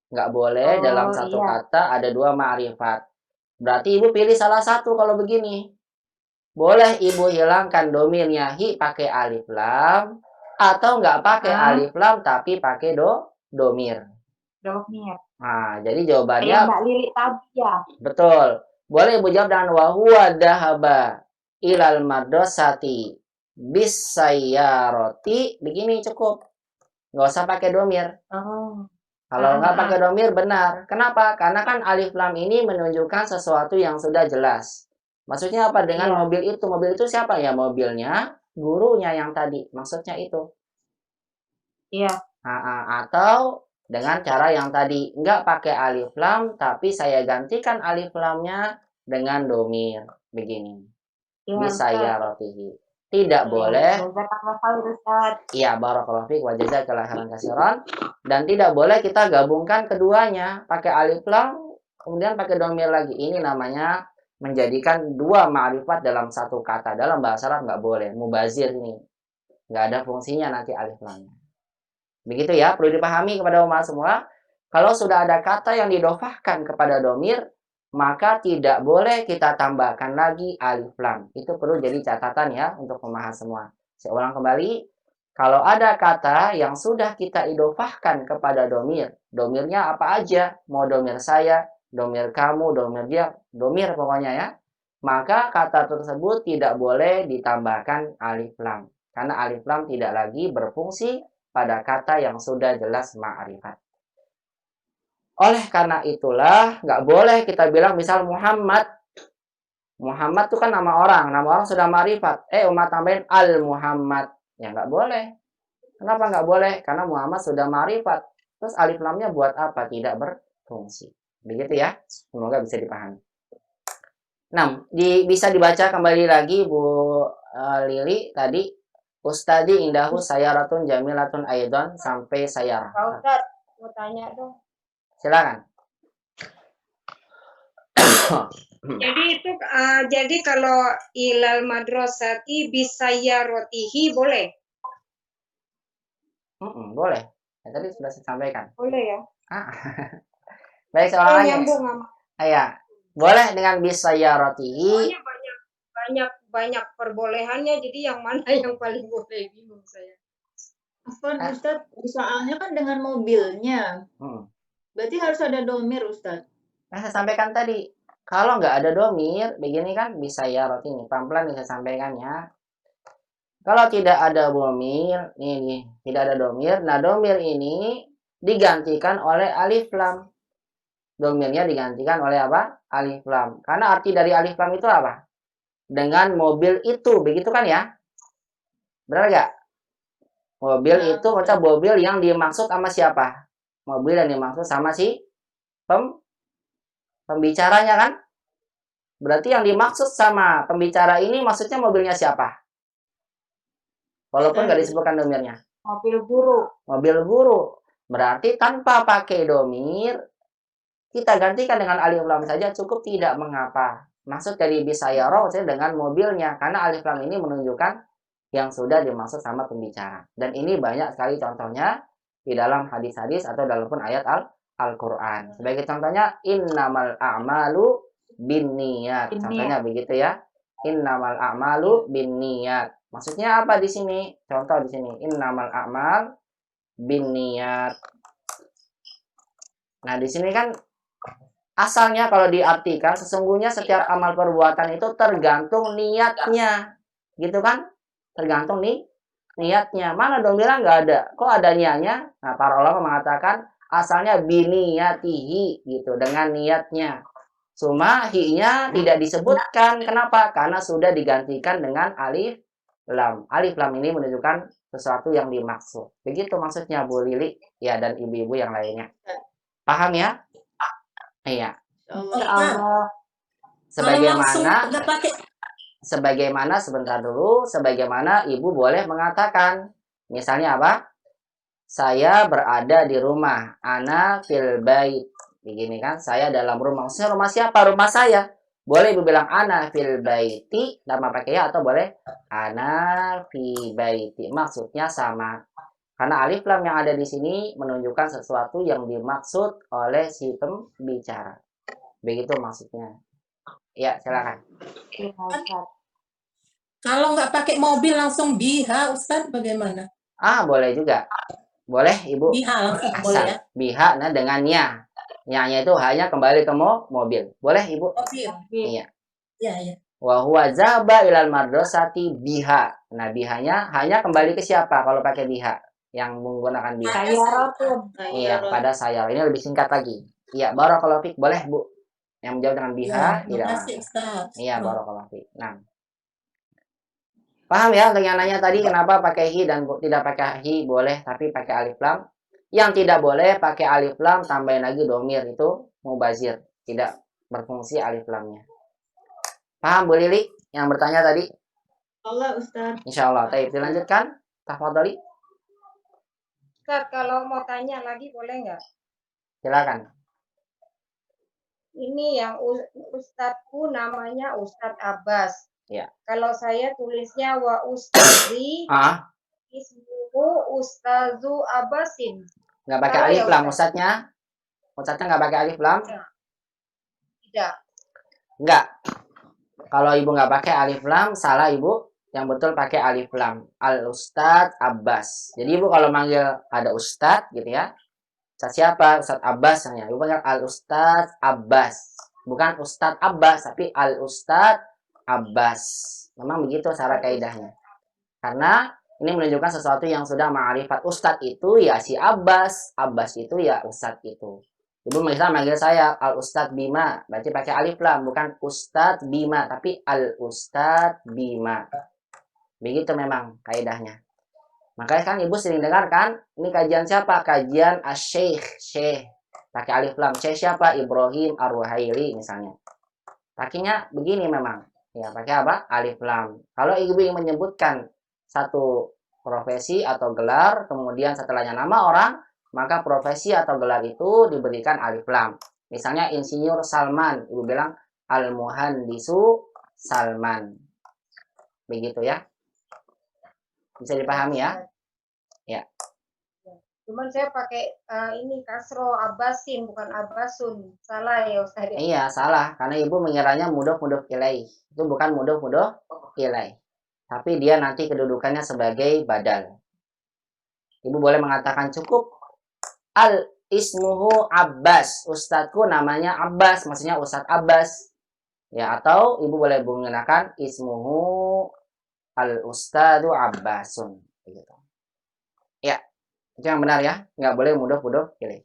Nggak boleh dalam satu kata ada dua ma'rifat. Berarti Ibu pilih salah satu kalau begini. Boleh Ibu hilangkan domirnya hi pakai alif lam. Atau nggak pakai alif lam tapi pakai domir. Nah, jadi jawabannya kayak Mbak Lili tadi ya. Betul. Boleh Ibu jawab dengan wa huwa dahaba ilal madrasati bisayyarati. Begini cukup. Nggak usah pakai domir. Kalau nggak pakai domir benar. Kenapa? Karena kan alif lam ini menunjukkan sesuatu yang sudah jelas. Maksudnya apa dengan mobil itu? Mobil itu siapa ya? Mobilnya gurunya yang tadi. Maksudnya itu. Iya. Atau dengan cara yang tadi. Nggak pakai alif lam, tapi saya gantikan alif lamnya dengan domir. Begini. Bisayyaratihi. Tidak boleh. Iya, barakallahu fiik wa jazakallahu khairan katsiran. Dan tidak boleh kita gabungkan keduanya. Pakai alif lam, kemudian pakai domir lagi. Ini namanya menjadikan dua ma'rifat dalam satu kata. Dalam bahasa Arab nggak boleh. Mubazir ini. Nggak ada fungsinya nanti alif lamnya. Begitu ya, perlu dipahami kepada umat semua. Kalau sudah ada kata yang didofahkan kepada domir, maka tidak boleh kita tambahkan lagi alif lam. Itu perlu jadi catatan ya untuk pemaham semua. Saya ulang kembali. Kalau ada kata yang sudah kita idofahkan kepada domir, domirnya apa aja, mau domir saya, domir kamu, domir dia, domir pokoknya ya, maka kata tersebut tidak boleh ditambahkan alif lam. Karena alif lam tidak lagi berfungsi pada kata yang sudah jelas ma'rifat. Oleh karena itulah, nggak boleh kita bilang misal Muhammad. Muhammad itu kan nama orang sudah ma'rifat. Umat tambahin al-Muhammad. Ya nggak boleh. Kenapa nggak boleh? Karena Muhammad sudah ma'rifat. Terus alif lamnya buat apa? Tidak berfungsi. Begitu ya. Semoga bisa dipahami. Nah, bisa dibaca kembali lagi Bu Lili tadi. Ustadi indahu sayaratun jamilatun aidon sampai sayarah. Pak Ustaz, mau tanya dong. Silakan. Jadi itu jadi kalau ilal madrasati bisayyaratihi boleh? Boleh. Ya, tadi sudah saya sampaikan. Boleh ya? Baik, seorang lagi. Nyambung sama. Ya. Boleh dengan bisayyaratihi. Banyak perbolehannya, jadi yang mana yang paling boleh, bingung saya. Ustaz, soalnya kan dengan mobilnya. Berarti harus ada domir, Ustaz. Nah, saya sampaikan tadi. Kalau nggak ada domir, begini kan bisayyarati ini. Pelan-pelan bisa sampaikan ya. Kalau tidak ada domir, ini tidak ada domir. Nah, domir ini digantikan oleh alif lam. Domirnya digantikan oleh apa? Alif lam. Karena arti dari alif lam itu apa? Dengan mobil itu, begitu kan ya? Benar nggak? Mobil itu macam mobil yang dimaksud sama siapa? Mobil yang dimaksud sama si pembicaranya kan? Berarti yang dimaksud sama pembicara ini maksudnya mobilnya siapa? Walaupun nggak disebutkan domirnya. Mobil guru. Mobil guru. Berarti tanpa pakai domir, kita gantikan dengan alif lam saja cukup, tidak mengapa. Maksud dari bisayyarah maksudnya dengan mobilnya. Karena alif lam ini menunjukkan yang sudah dimaksud sama pembicara. Dan ini banyak sekali contohnya di dalam hadis-hadis atau dalam pun ayat Al-Quran. Sebagai contohnya, innamal a'malu binniyat. Contohnya begitu ya. Innamal a'malu binniyat. Maksudnya apa di sini? Contoh di sini, innamal a'mal binniyat. Nah, di sini kan asalnya kalau diartikan sesungguhnya setiap amal perbuatan itu tergantung niatnya. Gitu kan? Tergantung niatnya. Mana dong bilang nggak ada. Kok ada niatnya? Nah, para ulama mengatakan asalnya biniyatihi gitu, dengan niatnya. Cuma hi-nya tidak disebutkan. Kenapa? Karena sudah digantikan dengan alif lam. Alif lam ini menunjukkan sesuatu yang dimaksud. Begitu maksudnya Bu Lili ya, dan ibu-ibu yang lainnya. Paham ya? Iya. Sebagaimana sebentar dulu, sebagaimana ibu boleh mengatakan, misalnya apa? Saya berada di rumah, ana fil bait. Begini kan, saya dalam rumah. Maksudnya rumah siapa? Rumah saya. Boleh ibu bilang ana fil baiti, nama pakai ya, atau boleh ana fi baiti. Maksudnya sama. Karena alif lam yang ada di sini menunjukkan sesuatu yang dimaksud oleh si pembicara. Begitu maksudnya. Ya, silakan. Kalau nggak pakai mobil langsung biha, Ustaz, bagaimana? Boleh juga. Boleh, Ibu. Biha langsung boleh ya? Biha, nah dengan nya. Nya itu hanya kembali ke mobil. Boleh, Ibu? Mobil. Iya. Iya. Wa huwa zahaba ilal madrasati biha. Nah, bihanya hanya kembali ke siapa kalau pakai biha? Yang menggunakan biha. Iya, pada sayar. Ini lebih singkat lagi. Iya, barakallahu fiik. Boleh, Bu. Yang menjawab dengan biha, tidak masalah. Iya, barakallahu fiik. Nah. Paham ya untuk yang nanya tadi kenapa pakai hi dan tidak pakai hi boleh tapi pakai alif lam. Yang tidak boleh pakai alif lam tambahin lagi domir, itu mubazir, tidak berfungsi alif lamnya. Paham Bu Lili yang bertanya tadi? Allah Ustaz. Insyaallah. Baik, dilanjutkan. Tafadhali. Ustaz, kalau mau tanya lagi boleh nggak? Silakan. Ini yang Ustadzku namanya Ustadz Abbas. Ya. Kalau saya tulisnya wa ustazi, ismuhu Ustazu Abbasin. Nggak pakai alif lam Ustadznya? Ustadznya nggak pakai alif lam? Tidak. Nggak. Kalau ibu nggak pakai alif lam, salah ibu. Yang betul pakai alif lam. Al-Ustadz Abbas. Jadi ibu kalau manggil ada Ustadz gitu ya. Ustadz siapa? Ustadz Abbas. Ibu panggil Al-Ustadz Abbas. Bukan Ustadz Abbas, tapi Al-Ustadz Abbas. Memang begitu cara kaidahnya. Karena ini menunjukkan sesuatu yang sudah ma'rifat. Ustadz itu ya si Abbas. Abbas itu ya Ustadz itu. Ibu misalnya manggil saya Al-Ustadz Bima. Berarti pakai alif lam. Bukan Ustadz Bima. Tapi Al-Ustadz Bima. Begitu memang kaidahnya. Makanya kan ibu sering dengar kan. Ini kajian siapa? Kajian Asy-Syaikh. Syekh. Pakai alif lam. Syekh siapa? Ibrahim Ar-Ruhaili misalnya. Pakainya begini memang. Ya, pakai apa? Alif lam. Kalau ibu ingin menyebutkan satu profesi atau gelar, kemudian setelahnya nama orang, maka profesi atau gelar itu diberikan alif lam. Misalnya Insinyur Salman, ibu bilang Al-Muhandisu Salman. Begitu ya. Bisa dipahami ya? Ya. Cuman saya pakai ini kasro Abbasin bukan Abbasun. Salah ya Ustaz. Iya, salah. Karena ibu mengiranya mudhof ilaih. Itu bukan mudhof ilaih. Tapi dia nanti kedudukannya sebagai badal. Ibu boleh mengatakan cukup al-ismuhu Abbas. Ustadzku namanya Abbas. Maksudnya Ustadz Abbas. Ya, atau ibu boleh menggunakan ismuhu al-ustadu Abbasun. Begitu. Ya. Itu yang benar ya. Nggak boleh mudhof ilaih.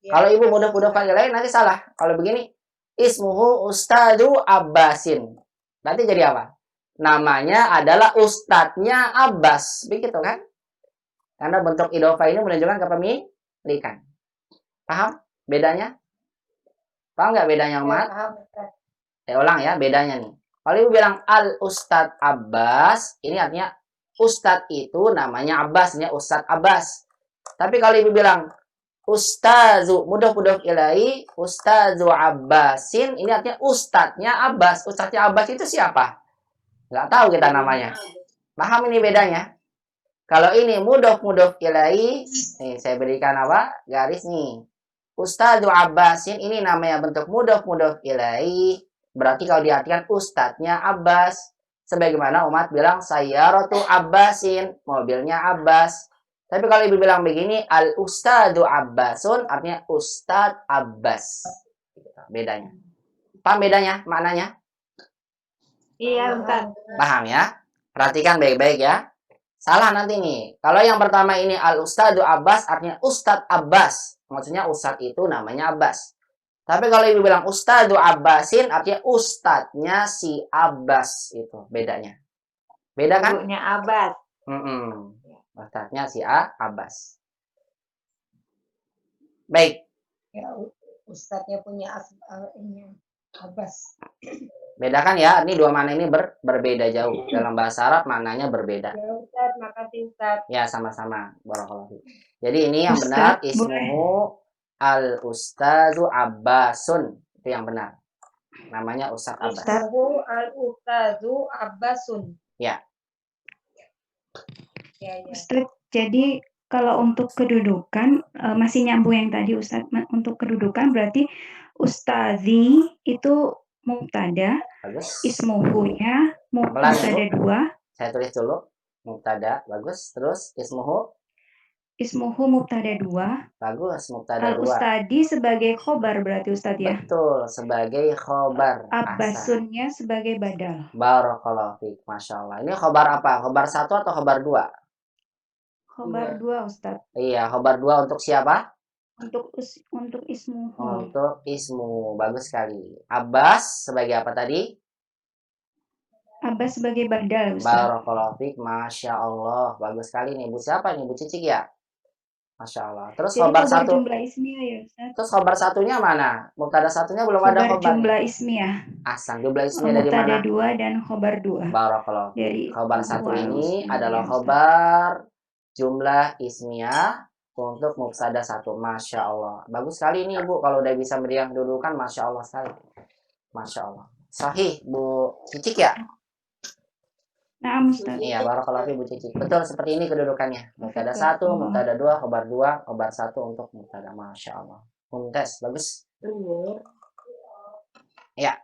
Ya, kalau ibu mudhof ilaih nanti salah. Kalau begini, ismuhu Ustadu Abbasin. Berarti jadi apa? Namanya adalah ustadznya Abbas. Begitu kan? Karena bentuk idhofah ini menunjukkan kepemilikan. Paham bedanya? Paham nggak bedanya, Umat? Saya ulang ya bedanya nih. Kalau ibu bilang al-Ustadz Abbas, ini artinya Ustadz itu namanya Abbas, ya Ustadz Abbas. Tapi kalau ibu bilang Ustazu, mudhof ilaih, Ustazu Abbasin, ini artinya ustadznya Abbas. Ustadznya Abbas itu siapa? Nggak tahu kita namanya. Paham ini bedanya? Kalau ini mudhof ilaihi, nih saya berikan apa? Garis nih. Ustadzu Abbasin ini namanya bentuk mudhof ilaihi. Berarti kalau diartikan ustadznya Abbas. Sebagaimana umat bilang sayyaratu Abbasin, mobilnya Abbas. Tapi kalau ibu bilang begini, al ustadzu Abbasun artinya Ustadz Abbas. Bedanya. Paham bedanya? Maknanya? Iya, Ustaz. Paham ya? Perhatikan baik-baik ya. Salah nanti nih. Kalau yang pertama ini al-Ustadzu Abbas artinya Ustadz Abbas. Maksudnya Ustadz itu namanya Abbas. Tapi kalau ibu bilang Ustadzu Abbasin artinya ustadznya si Abbas. Itu bedanya. Beda kan? Gurunya Abbas. Ustadznya si Abbas. Baik. Ya, ustadznya punya Abbas. Bedakan ya. Ini dua makna ini berbeda jauh. Dalam bahasa Arab maknanya berbeda. Ya Ustaz, makasih Ustaz. Ya, sama-sama. Barakallahu. Jadi ini yang benar ismuhu al-Ustadzu Abbasun. Itu yang benar. Namanya Ustadz Abbas. Ismuhu al-Ustadzu Abbasun. Ya. Ya. Ustaz, jadi kalau untuk kedudukan masih nyambung yang tadi Ustaz. Untuk kedudukan berarti ustadzi itu mubtada, Bagus. ismuhunya mubtada 2. Saya tulis dulu. Mubtada, bagus. Terus Ismuhu mubtada 2. Bagus, mubtada 2. Al-ustadi sebagai khobar berarti Ustaz ya. Betul, sebagai khobar. Abbasunnya sebagai badal. Barakallahu fiik, Masya Allah. Ini khobar apa? Khobar 1 atau khobar 2? Khobar 2 Ustaz. Iya, khobar 2 untuk siapa? Untuk ismuhu. Untuk ismu, bagus sekali. Abbas sebagai apa tadi? Abbas sebagai badal Ustaz. Barakallahu fiik, Masya Allah. Bagus sekali nih. Bu siapa nih? Bu Cicik ya? Masya Allah. Terus Jadi khobar 1. jumlah ismiyah ya Ustaz. Terus khobar 1-nya mana? Mubtada 1-nya belum ada khobar. Jumlah ismiyah. Ahsan, jumlah ismiyah dari mana? Mubtada 2 dan khobar 2. Barakallahu. Dari Khobar 1 ini adalah ya, khobar jumlah ismiyah untuk mubtada 1. Masya Allah. Bagus sekali ini Ibu. Kalau udah bisa berikan kedudukan, Masya Allah sekali. Masya Allah. Sahih, Bu Cicik ya? Nah, Ustaz. Iya, barakallahu fiik Bu Cicik. Betul, seperti ini kedudukannya. Mubtada 1, mubtada 2, khobar 2, khobar 1 untuk mubtada. Masya Allah. Mumtaz, bagus. Ya.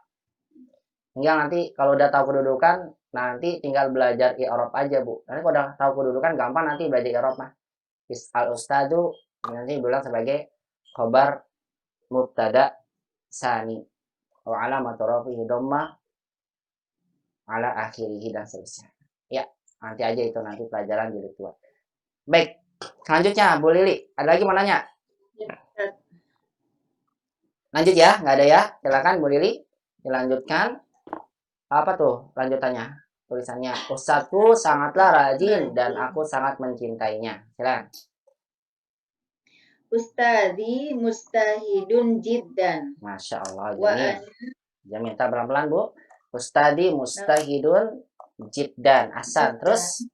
Tinggal nanti kalau udah tahu kedudukan, nanti tinggal belajar i'rab aja, Bu. Nanti kalau udah tahu kedudukan, gampang nanti belajar i'rab mah. Al-ustadu nanti bilang sebagai khobar mubtada sani. Wa alamatu rafihi dhammah ala akhirih dan seterusnya. Ya, nanti aja itu nanti pelajaran jilid 2. Baik, selanjutnya Bu Lili, ada lagi mau nanya? Lanjut ya, nggak ada ya? Silakan Bu Lili, dilanjutkan. Apa tuh lanjutannya? Tulisannya, Ustadku sangatlah rajin dan aku sangat mencintainya. Silakan. Ustadzi mustahidun jiddan. Masya Allah, Jamil. Minta pelan-pelan Bu. Ustadi mustahidun jiddan. Ahsan. Terus?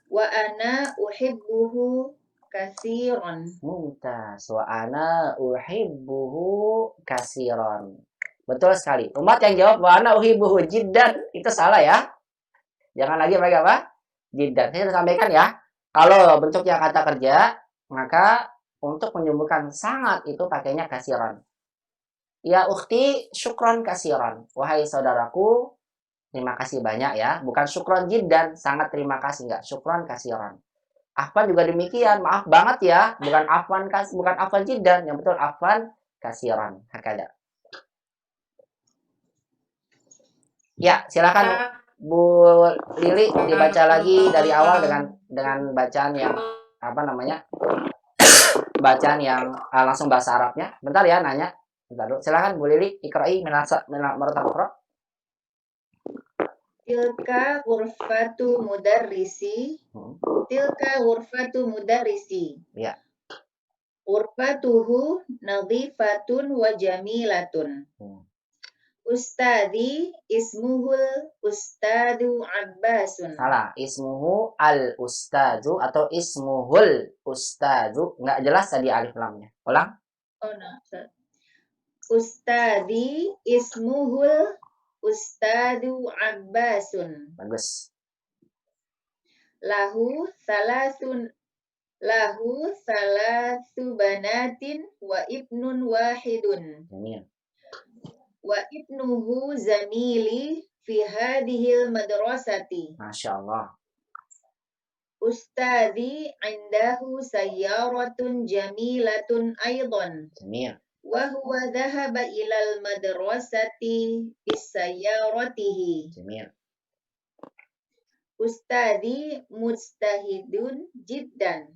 Wa ana uhibbuhu katsiran. Mumtaz. Wa ana uhibbuhu katsiran. Betul sekali. Umat yang jawab wa ana uhibbuhu jiddan itu salah ya. Jangan lagi pakai apa? Jiddan. Saya sudah sampaikan ya. Kalau bentuknya kata kerja, maka untuk menyebutkan sangat itu pakainya katsiran. Ya ukhti syukron kasiran. Wahai saudaraku, terima kasih banyak ya. Bukan syukron jiddan, sangat terima kasih. Enggak, syukron kasiran. Afwan juga demikian. Maaf banget ya. Bukan afwan jiddan. Yang betul afwan kasiran. Hakada. Ya, silakan Bu Lili dibaca lagi dari awal dengan bacaan yang apa namanya? Bacaan yang langsung bahasa Arabnya. Bentar ya nanya. Bentar dulu. Silakan Bu Lili, ikra'i maratan ukhra. Tilka ghurfatu mudarrisi. Tilka ghurfatu mudarrisi. Ya. Ghurfatuhu nadhifatun wa jamilatun. Ustadi ismuhul ustadu Abbasun. Salah, ismuhu al-ustadu atau ismuhul ustadu. Nggak jelas tadi alif lamnya. Ulang. Oh, no. Ustadi ismuhul ustadu Abbasun. Bagus. lahu salasu banatin wa ibnun wahidun. Jamil. Wa ibnuhu zamili fi hadhil madrasati. Masya Allah. Ustadhi indahu sayyaratun jamilatun aidan. Jamil. Wa huwa dhahaba ilal madrasati bisayyaratihi. Jamil. Ustadhi mujtahidun jiddan.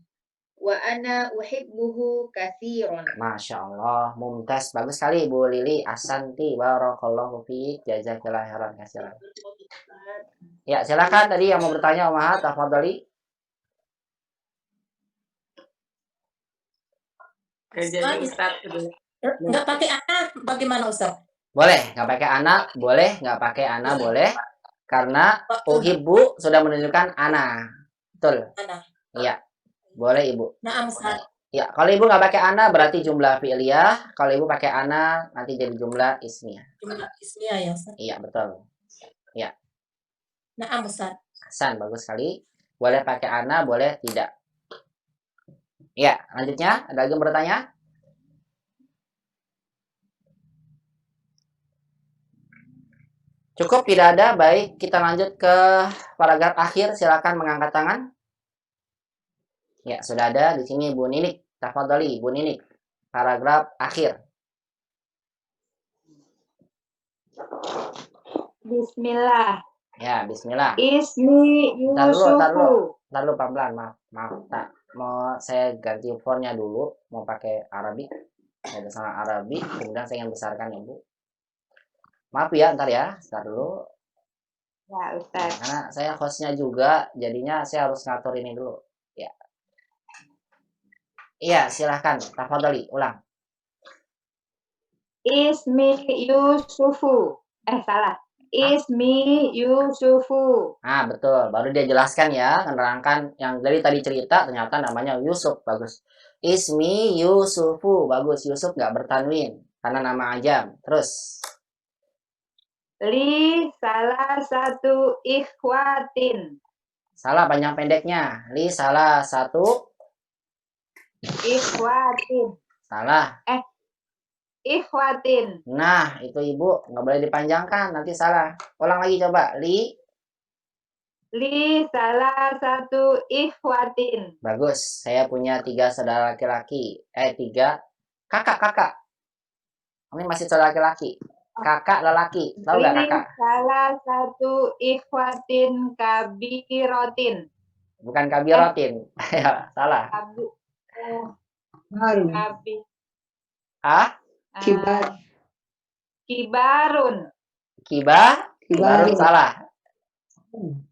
Wa ana uhibbuhu katsiran. Masya Allah, mumtaz, bagus sekali Bu Lili. Asanti, barakallahu fiik, jazakallahu khairan katsiran. Ya, silakan tadi yang mau bertanya Umahat, tafadhali. Kerjanya Ustaz nggak pakai anak, bagaimana Ustaz? Boleh, nggak pakai anak, boleh, nggak pakai anak, boleh. Karena uhibbu sudah menunjukkan ana. Betul. Ana. Iya. Boleh Ibu. Nah, Ustaz. Ya, kalau Ibu nggak pakai ana berarti jumlah fi'liyah. Kalau Ibu pakai ana nanti jadi jumlah ismiyah. Jumlah ismiyah ya Ustaz. Iya, betul. Ya. Nah, Ustaz. Hasan, bagus sekali. Boleh pakai ana, boleh tidak. Ya, lanjutnya ada lagi yang bertanya? Cukup, tidak ada. Baik, kita lanjut ke paragraf akhir. Silakan mengangkat tangan. Ya, sudah ada di sini Bu Ninik. Tafadhali Bu Ninik. Paragraf akhir. Bismillah. Ya, bismillah. Ismi Yusufu. Ntar dulu pelan-pelan. Maaf. Mau saya ganti fontnya dulu. Mau pakai Arabic. Ada salah Arabic. Kemudian saya ingin besarkan ya Bu. Maaf ya, ntar dulu. Ya, Ustaz. Karena saya hostnya juga, jadinya saya harus ngatur ini dulu. Ya. Iya, silahkan. Tafadhali, ulang. Ismi Yusufu. Salah. Ismi Yusufu. Nah, betul. Baru dia jelaskan ya, menerangkan yang dari tadi cerita, ternyata namanya Yusuf. Bagus. Ismi Yusufu. Bagus. Yusuf nggak bertanwin. Karena nama ajam. Terus. Li salah satu ikhwatin. Salah panjang pendeknya. Li salah satu. Ikhwatin. Salah. Ikhwatin. Nah, itu Ibu. Nggak boleh dipanjangkan. Nanti salah. Ulang lagi coba. Li salah satu ikhwatin. Bagus. Saya punya 3 saudara laki-laki. 3. Kakak. Ini masih saudara laki-laki. Kakak lelaki. Tahu nggak kakak? Salah satu ikhwatin kabirotin. Bukan kabirotin. Salah. Kibarun. Kibarun salah.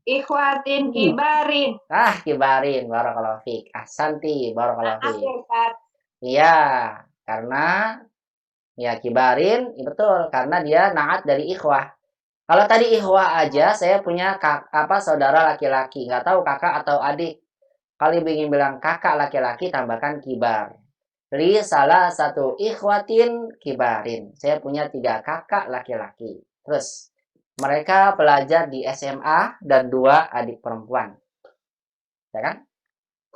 Ikhwatin kibarin. Kibarin. Barakallahu fiik. Ahsanti. Barakallahu fiik. Iya, karena ya kibarin, betul, karena dia naat dari ikhwah. Kalau tadi ikhwah aja, saya punya saudara laki-laki, nggak tahu kakak atau adik. Kalau ibu ingin bilang kakak laki-laki, tambahkan kibar. Li salah satu ikhwatin kibarin. Saya punya 3 kakak laki-laki. Terus mereka belajar di SMA dan 2 adik perempuan. Ya kan?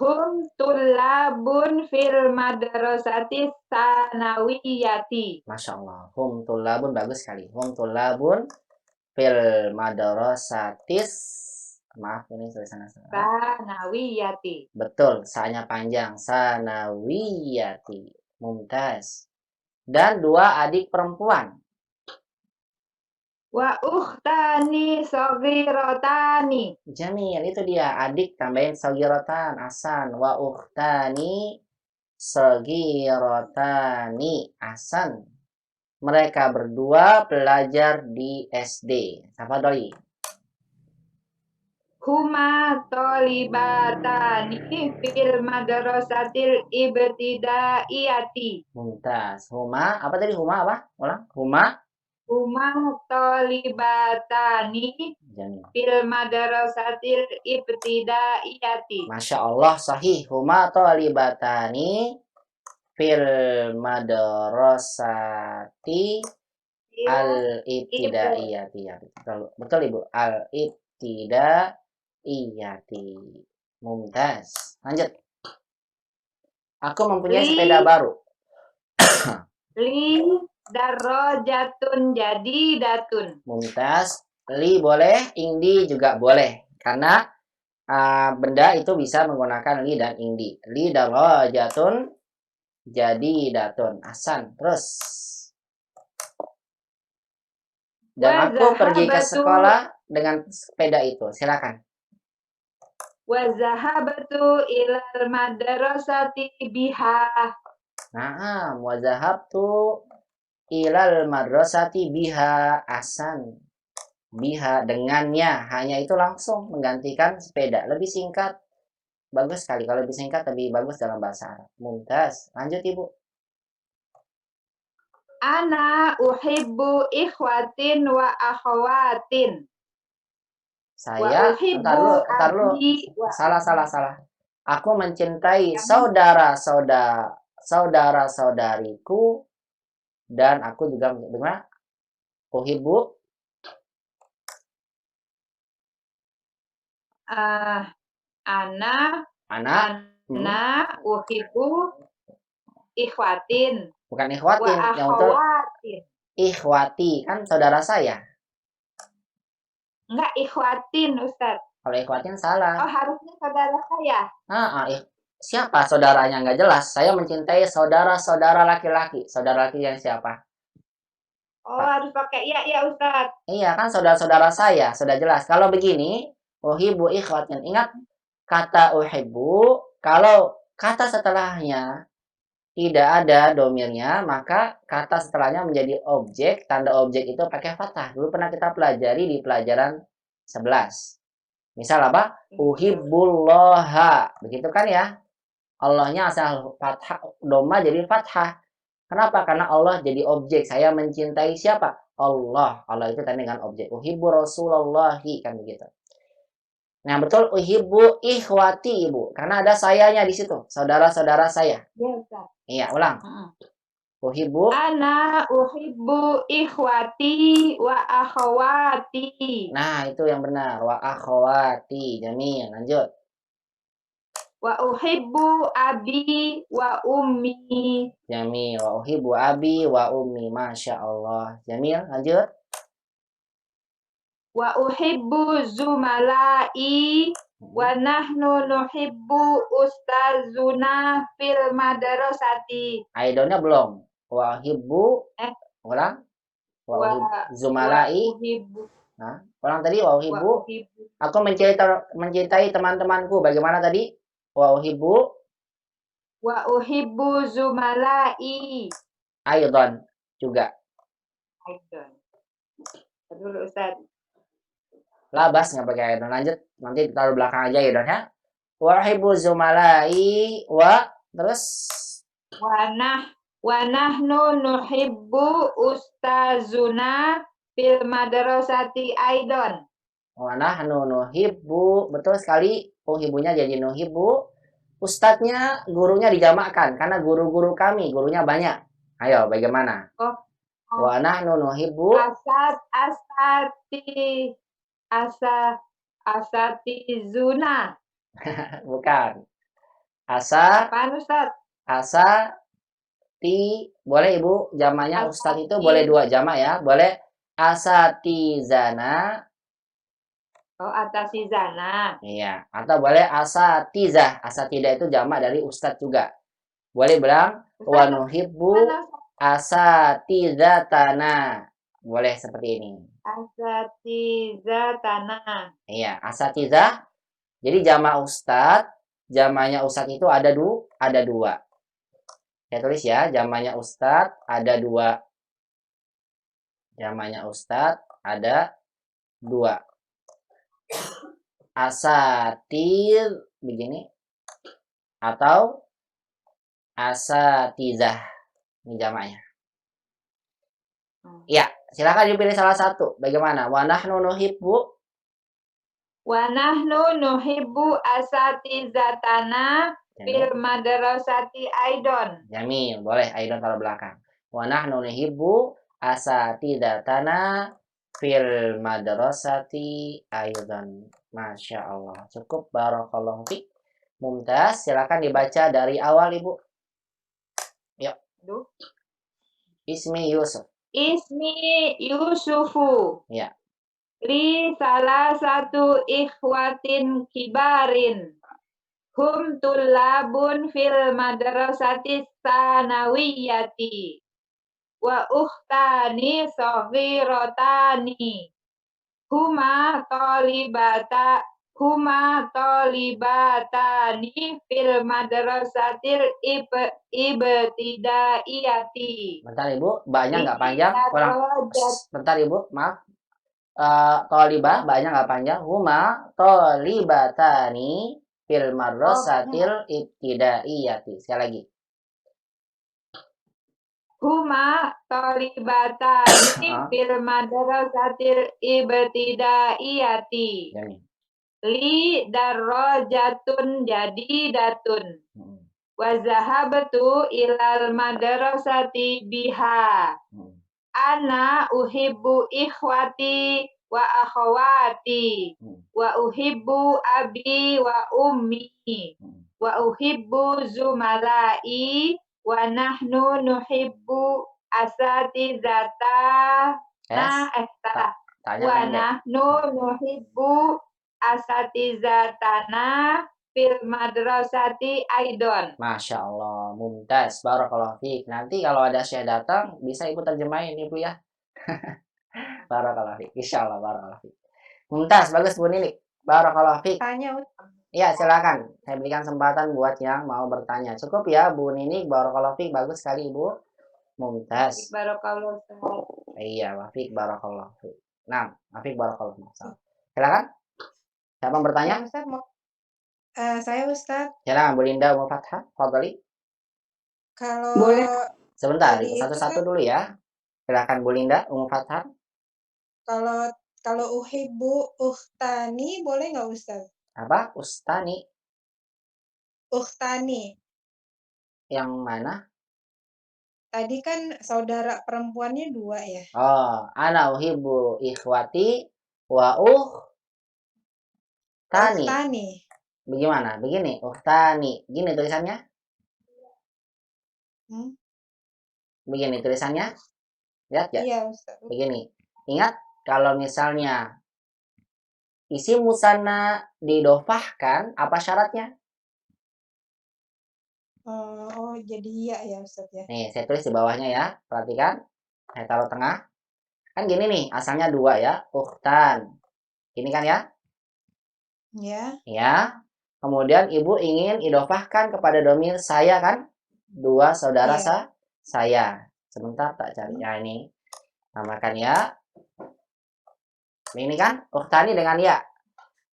Hum tullabun fil madrasati sanawiyati. Masya Allah. Hum tullabun, bagus sekali. Hum tullabun fil madrasatis. Maaf, ini tulisannya salah. Sanawiyati. Betul, sa-nya panjang. Sanawiyati. Mumtaz. Dan 2 adik perempuan. Wa ukhtani soghirotani. Jamil, itu dia. Adik tambahin sogirotan. Asan. Wa ukhtani soghirotani. Asan. Mereka berdua belajar di SD. Tafadhali. Huma tolibatani fil madrasatil ibtidaiyati. Mumtaz. Huma, apa tadi? Huma apa? Ulang. Huma tolibatani fil madrasatil ibtidaiyati. Masya Allah, sahih. Huma tolibatani fil madrasati al-ibtidaiyati. Betul Ibu. Al-ibtidaiyati. Mumtaz. Lanjut. Aku mempunyai sepeda baru. Li darajatun jadidatun. Mumtaz. Li boleh, indi juga boleh. Karena benda itu bisa menggunakan li dan indi. Li darajatun jadidatun. Ahsan. Terus. Dan aku pergi ke sekolah dengan sepeda itu. Silakan. Wa zahabtu ilal madrasati biha. Nah, wa zahabtu ilal madrasati biha. Ahsan. Biha dengannya, hanya itu langsung menggantikan sepeda. Lebih singkat. Bagus sekali. Kalau lebih singkat lebih bagus dalam bahasa Arab. Mumtaz. Lanjut Ibu. Ana uhibbu ikhwatin wa akhawatin. Saya, entar dulu. Salah. Aku mencintai saudara-saudariku dan aku juga bagaimana? Uhibbu Ana uhibbu ikhwatin. Bukan ikhwatin, Wa yang betul akhawatin. ikhwati, kan saudara saya. Enggak ikhwatin, Ustaz. Kalau ikhwatin salah. Oh, harusnya saudara saya. Siapa saudaranya nggak jelas. Saya mencintai saudara-saudara laki-laki. Saudara laki yang siapa? Oh, harus pakai ya Ustaz. Iya, kan saudara-saudara saya. Sudah jelas. Kalau begini, uhibbu ikhwatin. Ingat, kata uhibbu, kalau kata setelahnya tidak ada domirnya, maka kata setelahnya menjadi objek. Tanda objek itu pakai fathah. Dulu pernah kita pelajari di pelajaran 11. Misal apa? Uhibbullaha. Begitu kan ya? Allahnya asal fathah, doma jadi fathah. Kenapa? Karena Allah jadi objek. Saya mencintai siapa? Allah. Allah itu tanda dengan objek. Uhibbu Rasulullahi, kan begitu. Nah, betul, uhibbu ikhwati, Ibu. Karena ada sayanya di situ. Saudara-saudara saya. Ya, Ustaz. Iya, ulang. Uhibbu. Ana uhibbu ikhwati wa akhawati. Nah, itu yang benar. Wa akhawati. Jamil. Lanjut. Wa uhibbu abi wa ummi. Jamil. Wa uhibbu abi wa ummi. Masya Allah. Jamil. Lanjut. Wa uhibbu zumalai wa nahnu nuhibbu ustazuna fil madrasati. Aidonnya belum. Wa uhibbu. Ulang. Wa uhibbu zumalai. Nah, ulang tadi wa uhibbu. Aku mencintai teman-temanku. Bagaimana tadi? Wa uhibbu. Wa uhibbu zumalai. Aidon juga. Aidon. Dulu Ustaz. Labas nggak pakai aidon. Lanjut. Nanti taruh belakang aja aidon ya. Wa uhibbu zumalai wa terus Wa nahnu nuhibbu ustazuna fil madrasati aidon. Wa nahnu nuhibbu. Betul sekali. Uhibbunya jadi nuhibbu. Ustadznya, gurunya dijamakkan karena guru-guru kami, gurunya banyak. Ayo, bagaimana? Wa nahnu nuhibbu. Asatizuna. Bukan. Apaan, Ustaz? Boleh Ibu, jamanya Ustaz itu boleh 2 jamak ya. Boleh asatizana. Oh, atasizana. Iya, atau boleh asatizah. Asatidah itu jamak dari Ustaz juga. Boleh bilang wa nuhibbu asatizatana. Boleh seperti ini. Asatizatana. Iya, asatizah. Jadi jamak Ustaz, jamaknya Ustaz itu ada 2. Saya tulis ya, jamaknya Ustaz ada 2. Jamaknya Ustaz ada 2. Asatir begini atau asatizah. Ini jamaknya. Ya, silakan dipilih salah satu. Bagaimana? Wa nahnu nuhibbu. Wa nahnu nuhibbu asatizatana fil madrasati aidon. Jamil, boleh aidon taruh belakang. Wa nahnu nuhibbu asatizatana fil madrasati aidon. Masya Allah. Cukup, barakallahu fiik. Mumtaz, silakan dibaca dari awal Ibu. Yuk. Ismi Yusuf. Ismi Yusufu. Ya. Li salah satu ikhwatin kibarin. Hum tullabun fil madrasati sanawiyati. Wa ukhtani saghirotani. Huma tolibatani fil madrasatil ibtidaiyati. Bentar Ibu, banyak nggak panjang. Kurang. Bentar Ibu, maaf. Tolibah, banyak nggak panjang. Huma tolibatani fil madrasatil ibtidaiyati. Sekali lagi. Huma tolibatani fil madrasatil ibtidaiyati. Li darajatun jadidatun. Wa zahabtu ilal madrasati biha. Ana uhibbu ikhwati wa akhwati. Wa uhibbu abi wa ummi. Wa uhibbu zumalai. Wa nahnu nuhibbu asatizata. Wa nahnu nuhibbu asatizatana fil madrasati aidon. Masya Allah, mumtaz, barakallahu fiik. Nanti kalau ada saya datang, bisa Ibu terjemahin Ibu ya. Barakallahu fiik, insya Allah, barakallahu fiik. Mumtaz, bagus Bu Nini. Barakallahu fiik. Tanya. Ya, silakan. Saya berikan kesempatan buat yang mau bertanya. Cukup ya Bu Nini, barakallahu fiik. Bagus sekali Ibu. Mumtaz. Barakallahu fiik. Iya, Wafik barakallahu fiik. Nah, Wafik barakallahu fiik. Silakan. Siapa yang bertanya? Ya, Ustaz, saya Ustaz. Silakan Bu Linda Ummu Fathah, fadhali. Kalau Boleh. Sebentar, Tadi satu-satu dulu ya. Silakan Bu Linda Ummu Fathah. kalau uhibbu ukhtani boleh nggak Ustaz? Apa? Ustani. Ukhtani. Yang mana? Tadi kan saudara perempuannya 2 ya. Oh, ana uhibbu ikhwati wa ukhtani. Ukhtani. Bagaimana? Begini, ukhtani. Gini tulisannya? Begini tulisannya? Lihat ya? Iya, Ustaz. Begini. Ingat, kalau misalnya isim musanna didofahkan, apa syaratnya? Oh, jadi iya ya Ustaz ya. Nih, saya tulis di bawahnya ya. Perhatikan. Saya taruh tengah. Kan gini nih, asalnya 2 ya. Ukhtan. Ini kan ya? Ya. Ya. Kemudian Ibu ingin idofahkan kepada domir saya kan? 2 saudara saya. Sebentar tak cari. Ya ini. Namakan ya. Ini kan? Ukhtani dengan ya.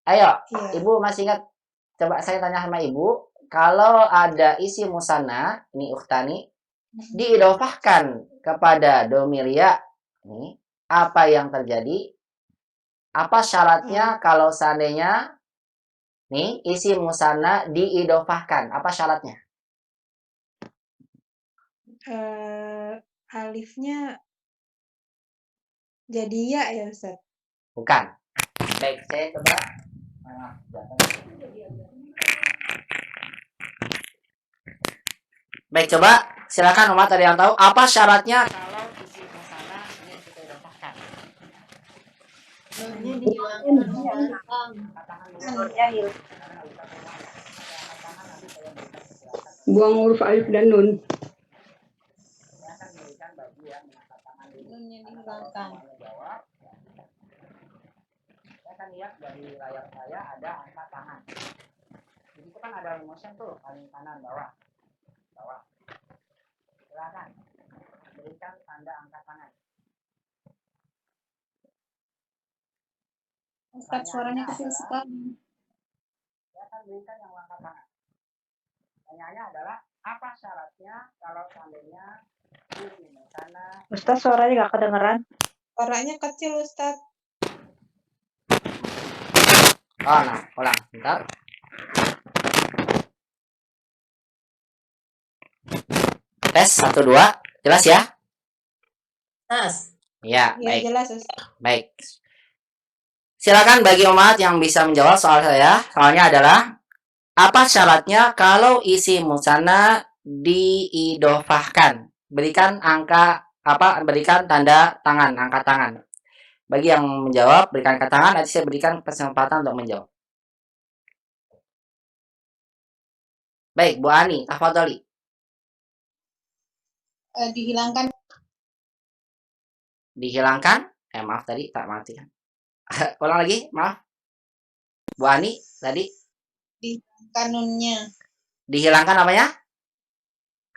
Ayo, Ibu masih ingat? Coba saya tanya sama Ibu. Kalau ada isi musanna, ini ukhtani, diidofahkan kepada domir ya, nih, apa yang terjadi? Apa syaratnya kalau seandainya nih isi musanna diidofahkan? Apa syaratnya? Alifnya jadi ya Ustaz. Bukan. Baik, saya coba. Baik, coba silakan Umat, ada yang tahu apa syaratnya kalau isi musanna ini kita idofahkan? Buang huruf alif dan nun. Nunnya dihilangkan. Saya akan lihat dari layar saya ada angka tangan. Jadi itu kan ada motion tuh, paling kanan bawah. Silakan berikan tanda angka tangan. Ustaz, suaranya kecil sekali. Saya akan berikan yang angka tangan. Pertanyaannya adalah apa syaratnya kalau seandainya isi musanna? Ustaz, suaranya nggak kedengeran. Suaranya kecil Ustaz. Oh, nah, ulang, bentar. Tes 1 2, jelas ya? Jelas. Ya, Iya, baik. jelas Ustaz. Baik. Silakan bagi umat yang bisa menjawab soal saya. Soalnya adalah Apa syaratnya kalau isi musanna diidofahkan? Berikan berikan tanda tangan, angkat tangan. Bagi yang menjawab, berikan angkat tangan, nanti saya berikan kesempatan untuk menjawab. Baik, Bu Ani, tafadholi. Dihilangkan. Dihilangkan? Maaf tadi tak mati kan. Ulang lagi, maaf. Bu Ani tadi Dihilangkan nunnya. dihilangkan apanya?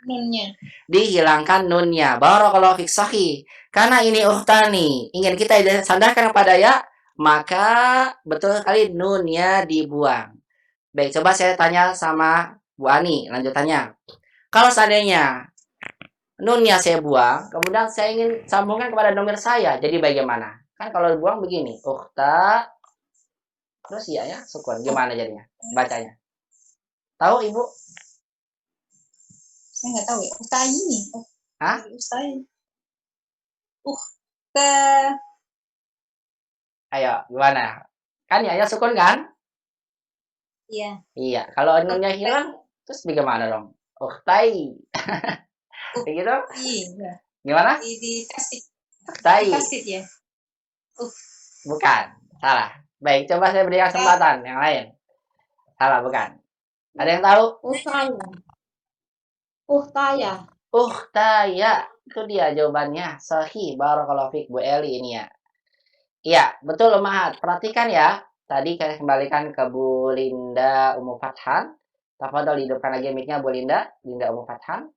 Nunnya. Dihilangkan nunnya. Barakallahu fik, sahih. Karena ini uhtani, ingin kita sandarkan kepada ya, maka betul sekali nunnya dibuang. Baik, coba saya tanya sama Bu Ani lanjutannya. Kalau seandainya nunnya saya buang, kemudian saya ingin sambungkan kepada nomor saya, jadi bagaimana? Kan kalau dibuang begini, ukhta, terus ya sukun, gimana jadinya bacanya? Tahu Ibu? Saya nggak tahu ya. Ustai ini. Hah? Ustai. Ayo, gimana? Kan ya sukun kan? Iya. Iya, kalau nunnya hilang, terus bagaimana dong? Ukhtai. Begitu? Iya. Gimana? Dikasih. Ukhtai. Dikasih ya. Bukan, salah. Baik, coba saya berikan kesempatan yang lain. Salah, bukan. Ada yang tahu? Uhtaya. Itu dia jawabannya. Sahih. Barakallahu fiik Bu Eli ini ya. Iya, betul Mahat. Perhatikan ya. Tadi saya kembalikan ke Bu Linda Ummu Fathan. Tafadhol hidupkan lagi mic-nya Bu Linda Ummu Fathan.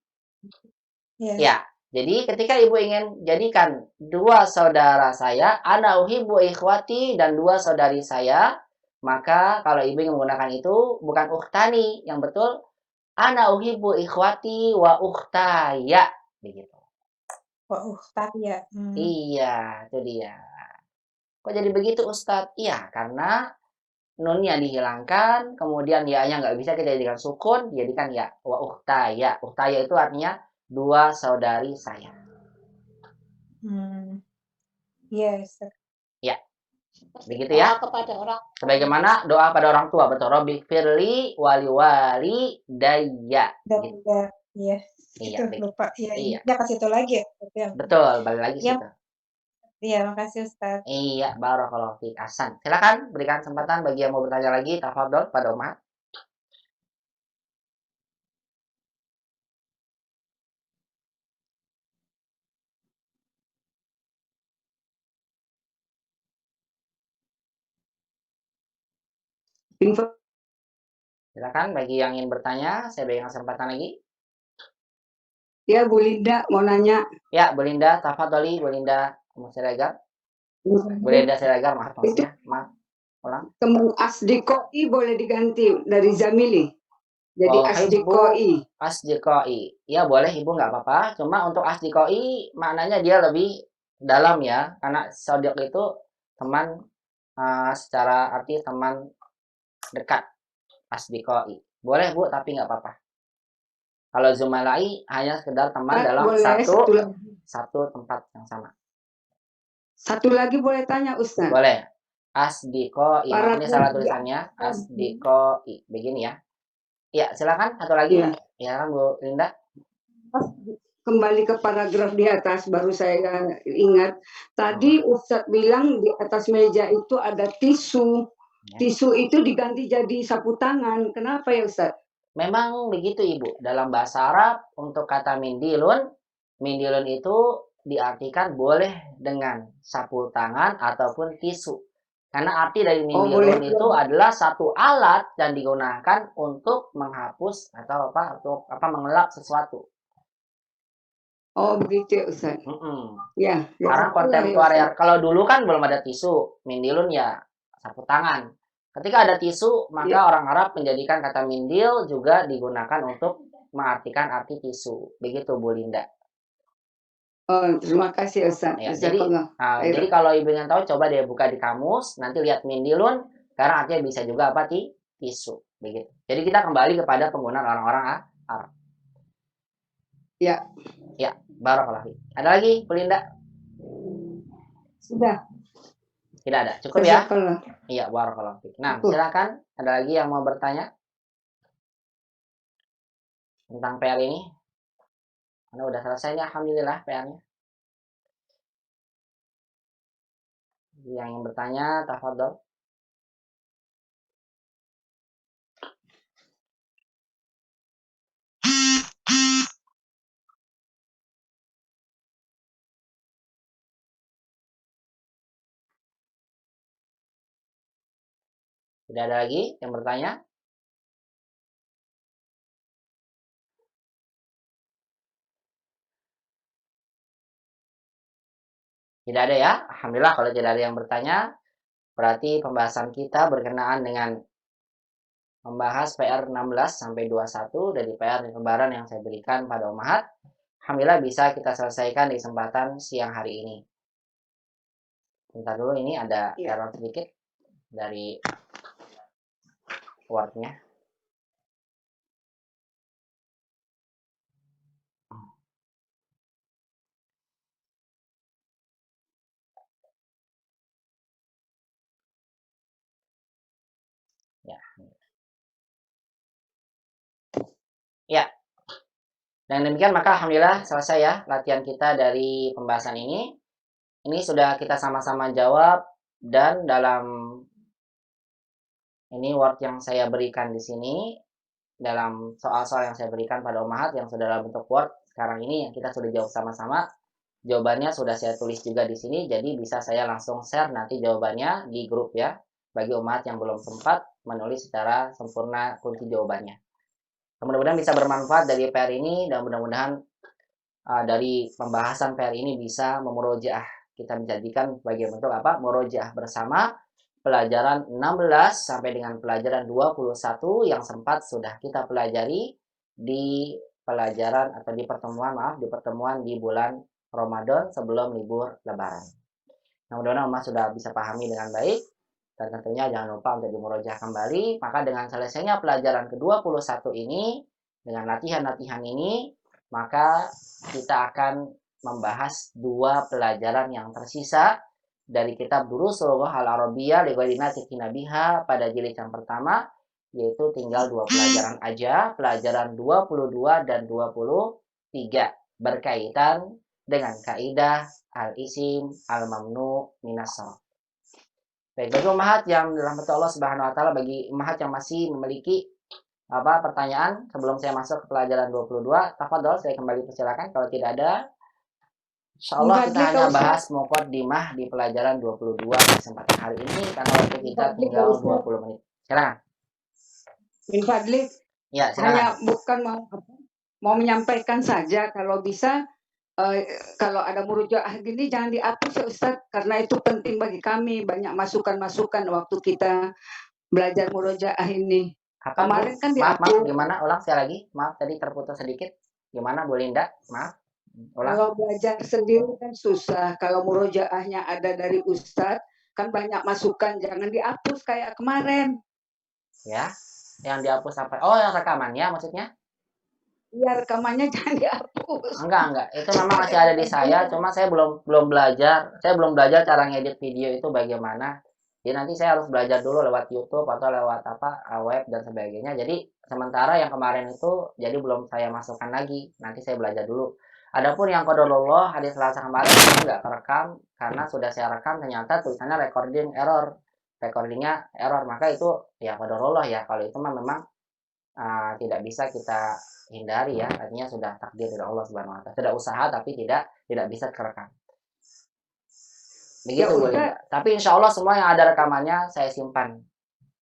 Ya. Jadi ketika Ibu ingin jadikan dua saudara saya, ana uhibbu ikhwati, dan dua saudari saya, maka kalau Ibu ingin menggunakan itu bukan ukhtani, yang betul ana uhibbu ikhwati wa ukhtaya, begitu. Wa ukhtaya. Iya, itu dia. Kok jadi begitu Ustadz? Iya, karena nunnya dihilangkan, kemudian ya-nya nggak bisa kita jadikan sukun, dijadikan ya wa ukhtaya. Ukhtaya itu artinya dua saudari saya. Yes. Ya, begitu ya. Kepada orang. Sebagaimana doa pada orang tua, betul. Robbi firli wali daya. Gitu. Iya. Iya, Itu lupa. Iya. Dia kasih itu lagi ya. Betul, balik lagi situ. Iya, makasih Ustaz. Iya, barakallahu fiik. Ahsan. Silakan berikan kesempatan bagi yang mau bertanya lagi, tafadhol pada Umar. Silakan bagi yang ingin bertanya, saya berikan kesempatan lagi. Ya, Bu Linda mau nanya. Ya, Bu Linda, tafadholi Bu Linda Siregar. Bu Linda Siregar, maaf maksudnya. Maaf. Ulang. Teman asdikoi boleh diganti dari Zamili. Jadi asdikoi. Asdikoi. Ya, boleh Ibu, nggak apa-apa. Cuma untuk asdikoi maknanya dia lebih dalam ya, karena sodiq itu teman secara arti teman dekat. Asdikoi. Boleh Bu, tapi nggak apa-apa. Kalau zumalai hanya sekedar teman dalam satu tempat yang sama. Satu lagi boleh tanya Ustaz? Boleh. Asdikoi. Ini salah tulisannya. Asdikoi. Begini ya. Ya, silakan satu lagi. Ya kan Bu Linda? Kembali ke paragraf di atas, baru saya ingat. Tadi Ustaz bilang di atas meja itu ada tisu. Tisu itu diganti jadi sapu tangan. Kenapa ya Ustaz? Memang begitu Ibu. Dalam bahasa Arab untuk kata mindilun itu diartikan boleh dengan sapu tangan ataupun tisu. Karena arti dari mindilun itu adalah satu alat yang digunakan untuk menghapus atau untuk mengelap sesuatu. Oh begitu Ustaz. Ya. Karena kontemporer. Kalau dulu kan belum ada tisu, mindilun ya sapu tangan. Ketika ada tisu, maka orang Arab menjadikan kata mindil juga digunakan untuk mengartikan arti tisu. Begitu Bu Linda. Oh, terima kasih Ustaz. Ya, jadi kalau Ibu ingin tahu, coba deh buka di kamus, nanti lihat mindilun, karena artinya bisa juga apa tisu. Begitu. Jadi kita kembali kepada penggunaan orang-orang Arab. Ya. Ya, barakallahu. Ada lagi Bu Linda? Sudah. Tidak ada. Cukup ya? Iya, barakallahu. Nah, silakan. Ada lagi yang mau bertanya? tentang PR ini? Anda udah selesai ya, alhamdulillah PR-nya. Yang ingin bertanya, tafadhol. Tidak ada lagi yang bertanya? Tidak ada ya? Alhamdulillah kalau tidak ada yang bertanya, berarti pembahasan kita berkenaan dengan membahas PR 16 sampai 21 dari PR lebaran yang saya berikan pada ummahat. Alhamdulillah bisa kita selesaikan di kesempatan siang hari ini. Bentar dulu, ini ada error sedikit dari Word-nya. Ya. Dan demikian maka alhamdulillah selesai ya latihan kita dari pembahasan ini. Ini sudah kita sama-sama jawab, dan dalam ini Word yang saya berikan di sini, dalam soal-soal yang saya berikan pada ummahat yang sudah dalam bentuk Word sekarang ini yang kita sudah jawab sama-sama. Jawabannya sudah saya tulis juga di sini, jadi bisa saya langsung share nanti jawabannya di grup ya, bagi ummahat yang belum sempat menulis secara sempurna kunci jawabannya. Mudah-mudahan bisa bermanfaat dari PR ini, dan mudah-mudahan dari pembahasan PR ini bisa memurojaah, kita menjadikan bagian bentuk apa? Murojaah bersama pelajaran 16 sampai dengan pelajaran 21 yang sempat sudah kita pelajari di pelajaran atau di pertemuan di bulan Ramadan sebelum libur Lebaran. Nah, mudah-mudahan Mas sudah bisa pahami dengan baik, dan tentunya jangan lupa untuk dimurojaah kembali. Maka dengan selesainya pelajaran ke-21 ini, dengan latihan-latihan ini, maka kita akan membahas 2 pelajaran yang tersisa dari kitab Durusul Lughah Al-Arabiyyah li ghairi natiqin biha pada jilid yang pertama, yaitu tinggal 2 pelajaran aja, pelajaran 22 dan 23 berkaitan dengan kaidah al-isim al-mamnu minas sharaf. Baik, bagi ummahat yang dirahmati Allah Subhanahu wa taala, bagi ummahat yang masih memiliki pertanyaan sebelum saya masuk ke pelajaran 22, tafadhol saya kembali persilakan. Kalau tidak ada, insyaallah kita hanya bahas muqaddimah di pelajaran 22 di kesempatan hari ini karena waktu kita tinggal 20 menit. Silakan. Min fadlik. Ya, silakan. Hanya bukan mau menyampaikan saja, kalau bisa kalau ada murojaah gini jangan dihapus ya Ustaz, karena itu penting bagi kami, banyak masukan-masukan waktu kita belajar murojaah ini. Kapan, kemarin kan maaf, gimana? Ulang sekali lagi. Maaf tadi terputus sedikit. Gimana Bu Linda? Maaf. Ulang. Kalau belajar sendiri kan susah. Kalau murojaahnya ada dari Ustadz, kan banyak masukan, jangan dihapus kayak kemarin. Ya, yang dihapus apa? Oh, yang rekamannya maksudnya? Iya, rekamannya jangan dihapus. Enggak. Itu memang masih ada di saya, cuma saya belum belajar. Saya belum belajar cara ngedit video itu bagaimana. Jadi nanti saya harus belajar dulu lewat YouTube atau lewat web dan sebagainya. Jadi sementara yang kemarin itu jadi belum saya masukkan lagi. Nanti saya belajar dulu. Adapun yang qadarullah hadis Selasa kemarin enggak terekam karena sudah saya rekam, ternyata tulisannya recordingnya error. Maka itu ya qadarullah ya. Kalau itu memang tidak bisa kita hindari ya, artinya sudah takdir dari Allah Subhanahu wa taala. Sudah usaha tapi tidak bisa kerekam. Begitu Bu Linda. Tapi insya Allah semua yang ada rekamannya saya simpan,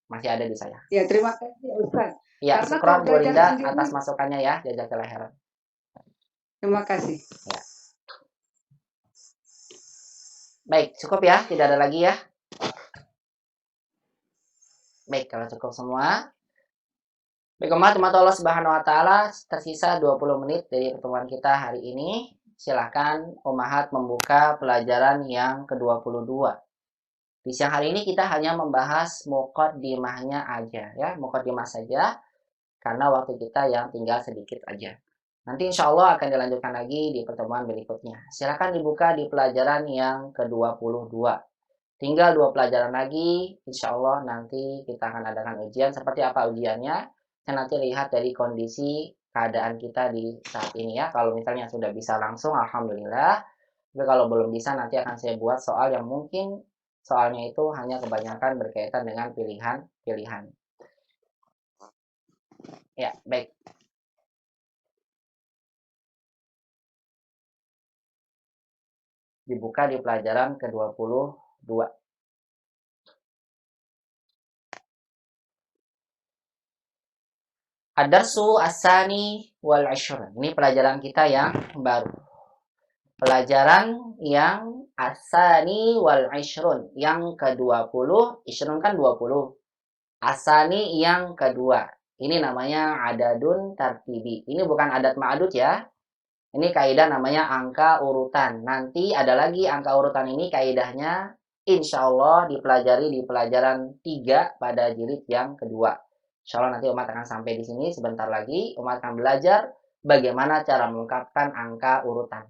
masih ada di saya. Ya, terima kasih Ustaz. Ya, syukran Bu Linda atas masukannya ya, jazakallahu khairan. Terima kasih. Ya. Baik, cukup ya, tidak ada lagi ya. Baik, kalau cukup semua. Baik, umat Allah Subhanahu wa taala, tersisa 20 menit dari pertemuan kita hari ini. Silakan ummahat membuka pelajaran yang ke-22. Di siang hari ini kita hanya membahas muqaddimahnya aja ya, muqaddimah saja karena waktu kita yang tinggal sedikit aja. Nanti insya Allah akan dilanjutkan lagi di pertemuan berikutnya. Silakan dibuka di pelajaran yang ke-22. Tinggal 2 pelajaran lagi, insya Allah nanti kita akan adakan ujian. Seperti apa ujiannya? Saya nanti lihat dari kondisi keadaan kita di saat ini ya. Kalau misalnya sudah bisa langsung, alhamdulillah. Tapi kalau belum bisa, nanti akan saya buat soal yang mungkin soalnya itu hanya kebanyakan berkaitan dengan pilihan-pilihan. Ya, baik. Dibuka di pelajaran ke-22. Ad-darsu as-sani wal 'ashrun. Ini pelajaran kita yang baru. Pelajaran yang as-sani wal 'ashrun, yang ke-20. Ishrun kan 20. As-sani yang kedua. Ini namanya adadun tartibi. Ini bukan adat ma'adud ya. Ini kaidah namanya angka urutan. Nanti ada lagi angka urutan ini kaidahnya insya Allah dipelajari di pelajaran 3 pada jilid yang kedua. Insya Allah nanti umat akan sampai di sini sebentar lagi. Umat akan belajar bagaimana cara mengungkapkan angka urutan.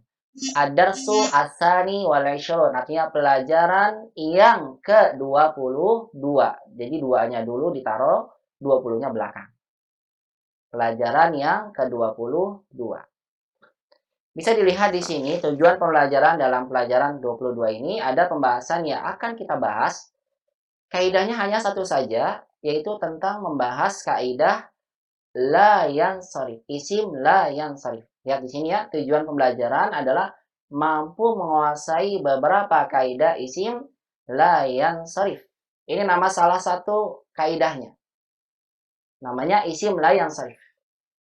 Ad-darsu as-sani wal 'ashrun, artinya pelajaran yang ke-22. Jadi duanya dulu ditaruh, 20-nya belakang. Pelajaran yang ke-22. Bisa dilihat di sini tujuan pembelajaran dalam pelajaran 22 ini ada pembahasan yang akan kita bahas. Kaidahnya hanya satu saja, yaitu tentang membahas kaidah la yansharif, isim la yansharif. Lihat di sini ya, tujuan pembelajaran adalah mampu menguasai beberapa kaidah isim la yansharif. Ini nama salah satu kaidahnya. Namanya isim la yansharif.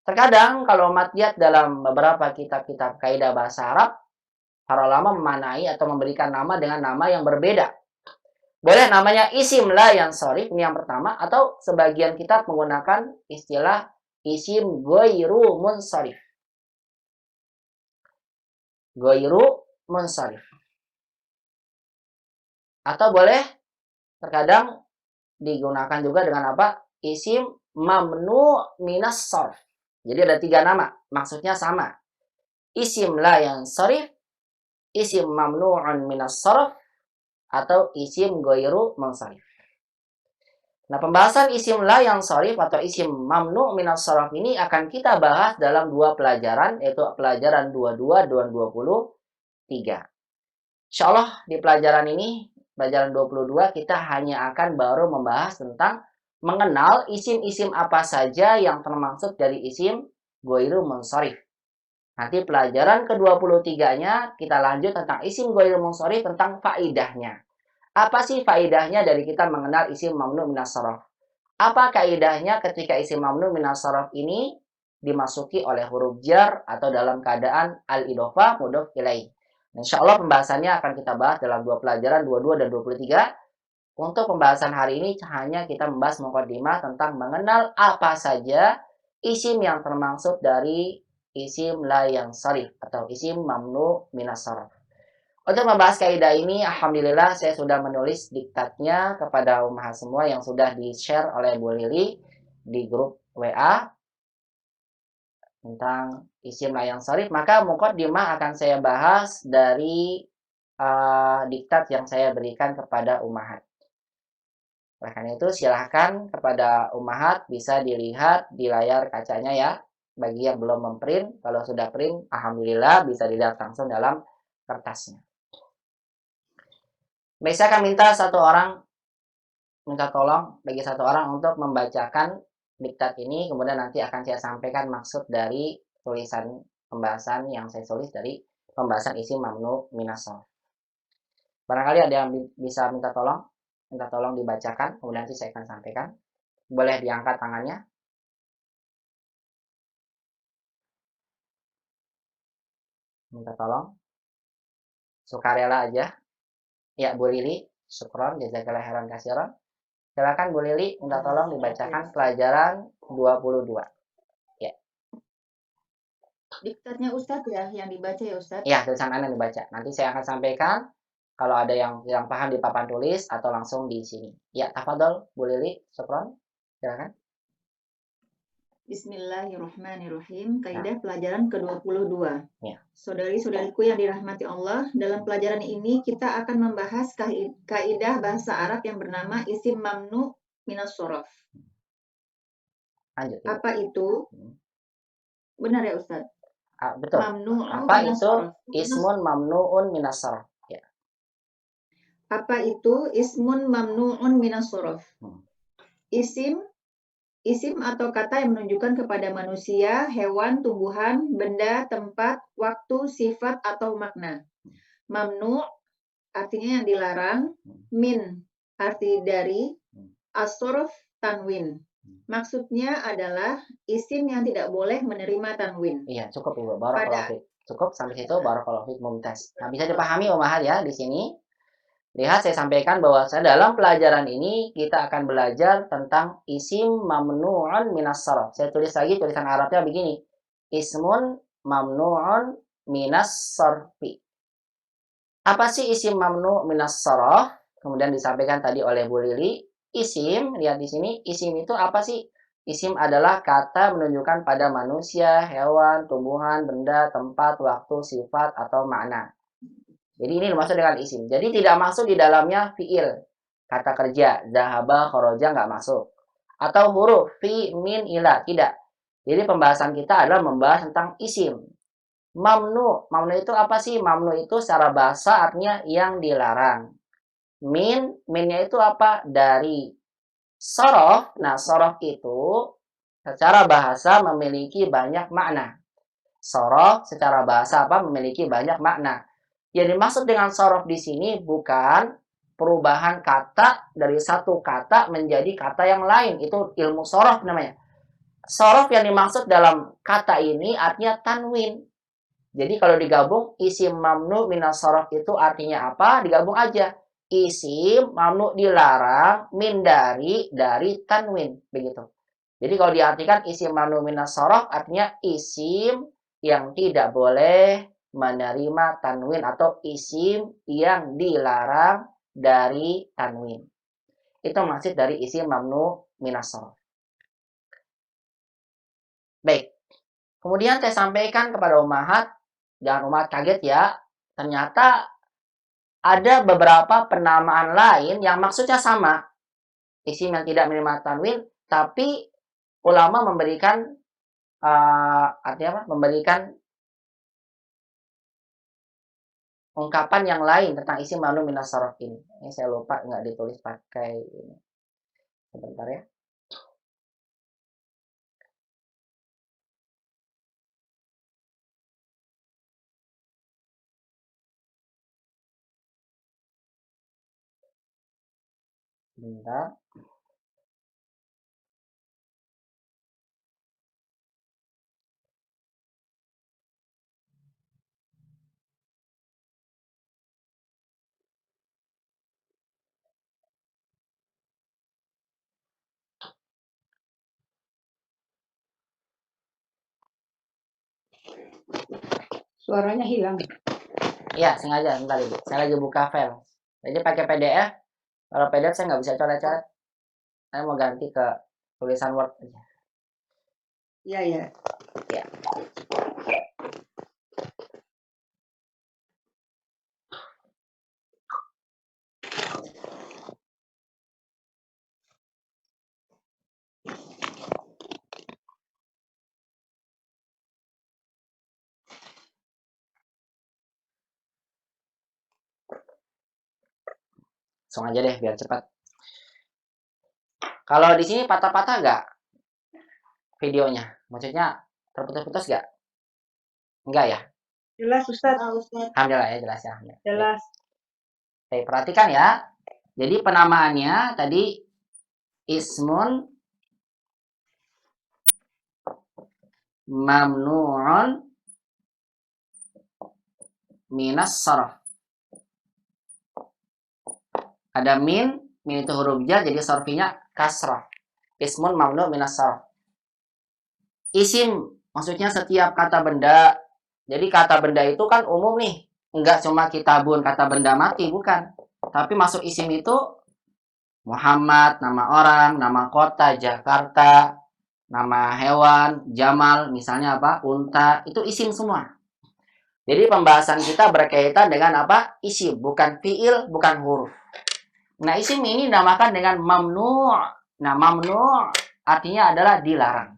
Terkadang kalau umat lihat dalam beberapa kitab-kitab kaidah bahasa Arab, para ulama memanai atau memberikan nama dengan nama yang berbeda. Boleh namanya isim la yansharif, ini yang pertama, atau sebagian kitab menggunakan istilah isim ghairu munsharif. Ghairu munsharif. Atau boleh terkadang digunakan juga dengan apa? Isim mamnu minas sarf. Jadi ada 3 nama, maksudnya sama. Isim la yansharif, isim mamnu'un minas sarf, atau isim ghairu munsharif. Nah, pembahasan isim la yansharif atau isim mamnu' minas sarf ini akan kita bahas dalam 2 pelajaran, yaitu pelajaran 22 dan 23. Insyaallah di pelajaran ini, pelajaran 22, kita hanya akan baru membahas tentang mengenal isim-isim apa saja yang termasuk dari isim ghairu munsharif. Nanti pelajaran ke-23-nya kita lanjut tentang isim ghairu munsharif, tentang faidahnya. Apa sih faidahnya dari kita mengenal isim mamnu minas sarf? Apa kaidahnya ketika isim mamnu minas sarf ini dimasuki oleh huruf jar atau dalam keadaan al-idhofah mudhof ilaih? Insyaallah pembahasannya akan kita bahas dalam 2 pelajaran 22 dan 23. Untuk pembahasan hari ini hanya kita membahas muqaddimah tentang mengenal apa saja isim yang termasuk dari isim la yansharif atau isim mamnu minas sarf. Untuk membahas kaidah ini, alhamdulillah saya sudah menulis diktatnya kepada umat semua yang sudah di-share oleh Bu Lili di grup WA tentang isim la yansharif. Maka muqaddimah akan saya bahas dari diktat yang saya berikan kepada ummahat. Oleh karena itu silahkan kepada ummahat bisa dilihat di layar kacanya ya. Bagi yang belum memprint, kalau sudah print, alhamdulillah bisa dilihat langsung dalam kertasnya. Saya akan minta tolong bagi satu orang untuk membacakan diktat ini, kemudian nanti akan saya sampaikan maksud dari tulisan pembahasan yang saya tulis dari pembahasan isim mamnu minas sarf. Barangkali ada yang bisa minta tolong dibacakan, kemudian nanti saya akan sampaikan. Boleh diangkat tangannya. Minta tolong. Sukarela aja. Ya, Bu Lili, syukron, jazakallahu khairan katsiran. Silakan Bu Lili, minta tolong dibacakan pelajaran 22. Ya. Diktatnya Ustadz ya, yang dibaca ya Ustadz? Ya, tulisan Anda dibaca. Nanti saya akan sampaikan kalau ada yang paham di papan tulis atau langsung di sini. Ya, tafadhol Bu Lili, syukron. Silakan. Bismillahirrahmanirrahim. Kaidah pelajaran ke-22. Ya. Saudari-saudariku yang dirahmati Allah, dalam pelajaran ini kita akan membahas kaidah bahasa Arab yang bernama isim mamnu minas sarf. Lanjut. Apa itu? Benar ya Ustaz? Betul. Mamnu'u Apa minas itu sharaf. ismun mamnu'un minas sarf? Ya. Apa itu ismun mamnu'un minas sharaf? Isim atau kata yang menunjukkan kepada manusia, hewan, tumbuhan, benda, tempat, waktu, sifat, atau makna. Mamnu' artinya yang dilarang, min arti dari, as-sharaf tanwin. Maksudnya adalah isim yang tidak boleh menerima tanwin. Iya, cukup Ibu. Barakallahu fiik. Cukup sampai situ, barakallahu fiik, mumtaz. Nah, bisa dipahami Ummahat ya di sini. Lihat, saya sampaikan bahwa dalam pelajaran ini kita akan belajar tentang isim mamnu'un minas sarf. Saya tulis lagi tulisan Arabnya begini. Ismun mamnu'un minas sarfi. Apa sih isim mamnu' minas sarf? Kemudian disampaikan tadi oleh Bu Lili. Isim, lihat di sini, isim itu apa sih? Isim adalah kata menunjukkan pada manusia, hewan, tumbuhan, benda, tempat, waktu, sifat, atau makna. Jadi ini dimaksud dengan isim. Jadi tidak masuk di dalamnya fi'il, kata kerja, zahaba, kharaja, nggak masuk. Atau huruf, fi, min, ila, tidak. Jadi pembahasan kita adalah membahas tentang isim. Mamnu itu apa sih? Mamnu itu secara bahasa artinya yang dilarang. Minnya itu apa? Dari. Sorof, nah sorof itu secara bahasa memiliki banyak makna. Sorof secara bahasa apa? Memiliki banyak makna. Yang dimaksud dengan sorof di sini bukan perubahan kata dari satu kata menjadi kata yang lain. Itu ilmu sorof namanya. Sorof yang dimaksud dalam kata ini artinya tanwin. Jadi kalau digabung isim mamnu minas sorof itu artinya apa? Digabung aja. Isim mamnu dilarang min dari tanwin, begitu. Jadi kalau diartikan isim mamnu minas sorof artinya isim yang tidak boleh menerima tanwin atau isim yang dilarang dari tanwin. Itu maksud dari isim mamnu minas sorof. Baik. Kemudian saya sampaikan kepada ummahat, jangan ummahat kaget ya, ternyata ada beberapa penamaan lain yang maksudnya sama. Isim yang tidak menerima tanwin, tapi ulama memberikan artinya apa? Memberikan ungkapan yang lain tentang isim mamnu minas sharaf ini. Ini saya lupa nggak ditulis pakai ini. Sebentar ya. Bentar. Suaranya hilang. Iya, sengaja. Bentar Ibu. Saya lagi buka file. Jadi pakai PDF. Kalau PDF saya nggak bisa coret-coret. Saya mau ganti ke tulisan Word aja. Iya, ya. Ya. Langsung aja deh biar cepat. Kalau di sini patah-patah nggak videonya? Maksudnya terputus-putus nggak? Enggak ya? Jelas Ustaz. Alhamdulillah ya, jelas ya. Jelas. Oke, perhatikan ya. Jadi penamaannya tadi ismun mamnu'un minas sarf. Ada min itu huruf jar, jadi sarfinya kasrah. Ismun mamnu' minas sarf. Isim, maksudnya setiap kata benda. Jadi kata benda itu kan umum nih. Enggak cuma kitabun, kata benda mati, bukan. Tapi masuk isim itu Muhammad, nama orang, nama kota, Jakarta, nama hewan, Jamal, misalnya apa, unta, itu isim semua. Jadi pembahasan kita berkaitan dengan apa? Isim, bukan fiil, bukan huruf. Nah, isim ini dinamakan dengan mamnu'. Nah, mamnu' artinya adalah dilarang.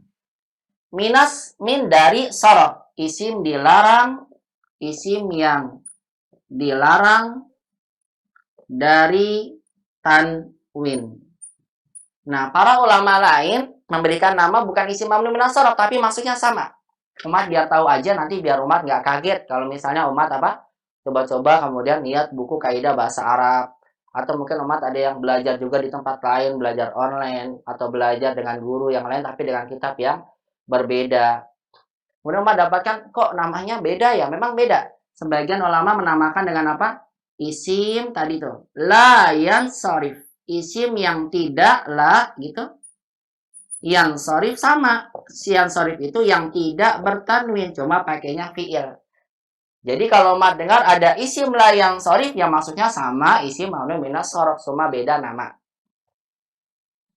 min dari sorof. Isim dilarang, isim yang dilarang dari tanwin. Nah, para ulama lain memberikan nama bukan isim mamnu minas sorof, tapi maksudnya sama. Umat biar tahu aja, nanti biar umat nggak kaget kalau misalnya umat apa coba-coba kemudian lihat buku kaidah bahasa Arab, atau mungkin umat ada yang belajar juga di tempat lain, belajar online atau belajar dengan guru yang lain tapi dengan kitab yang berbeda. Kemudian umat dapatkan kok namanya beda ya, memang beda. Sebagian ulama menamakan dengan apa? Isim tadi tuh la yansharif, isim yang tidak la gitu. Yang sorif sama, yang sorif itu yang tidak bertanwin, cuma pakainya fiil. Jadi kalau umat dengar ada isim la yang sorif, yang maksudnya sama isim mamnu minas sorof, cuma beda nama.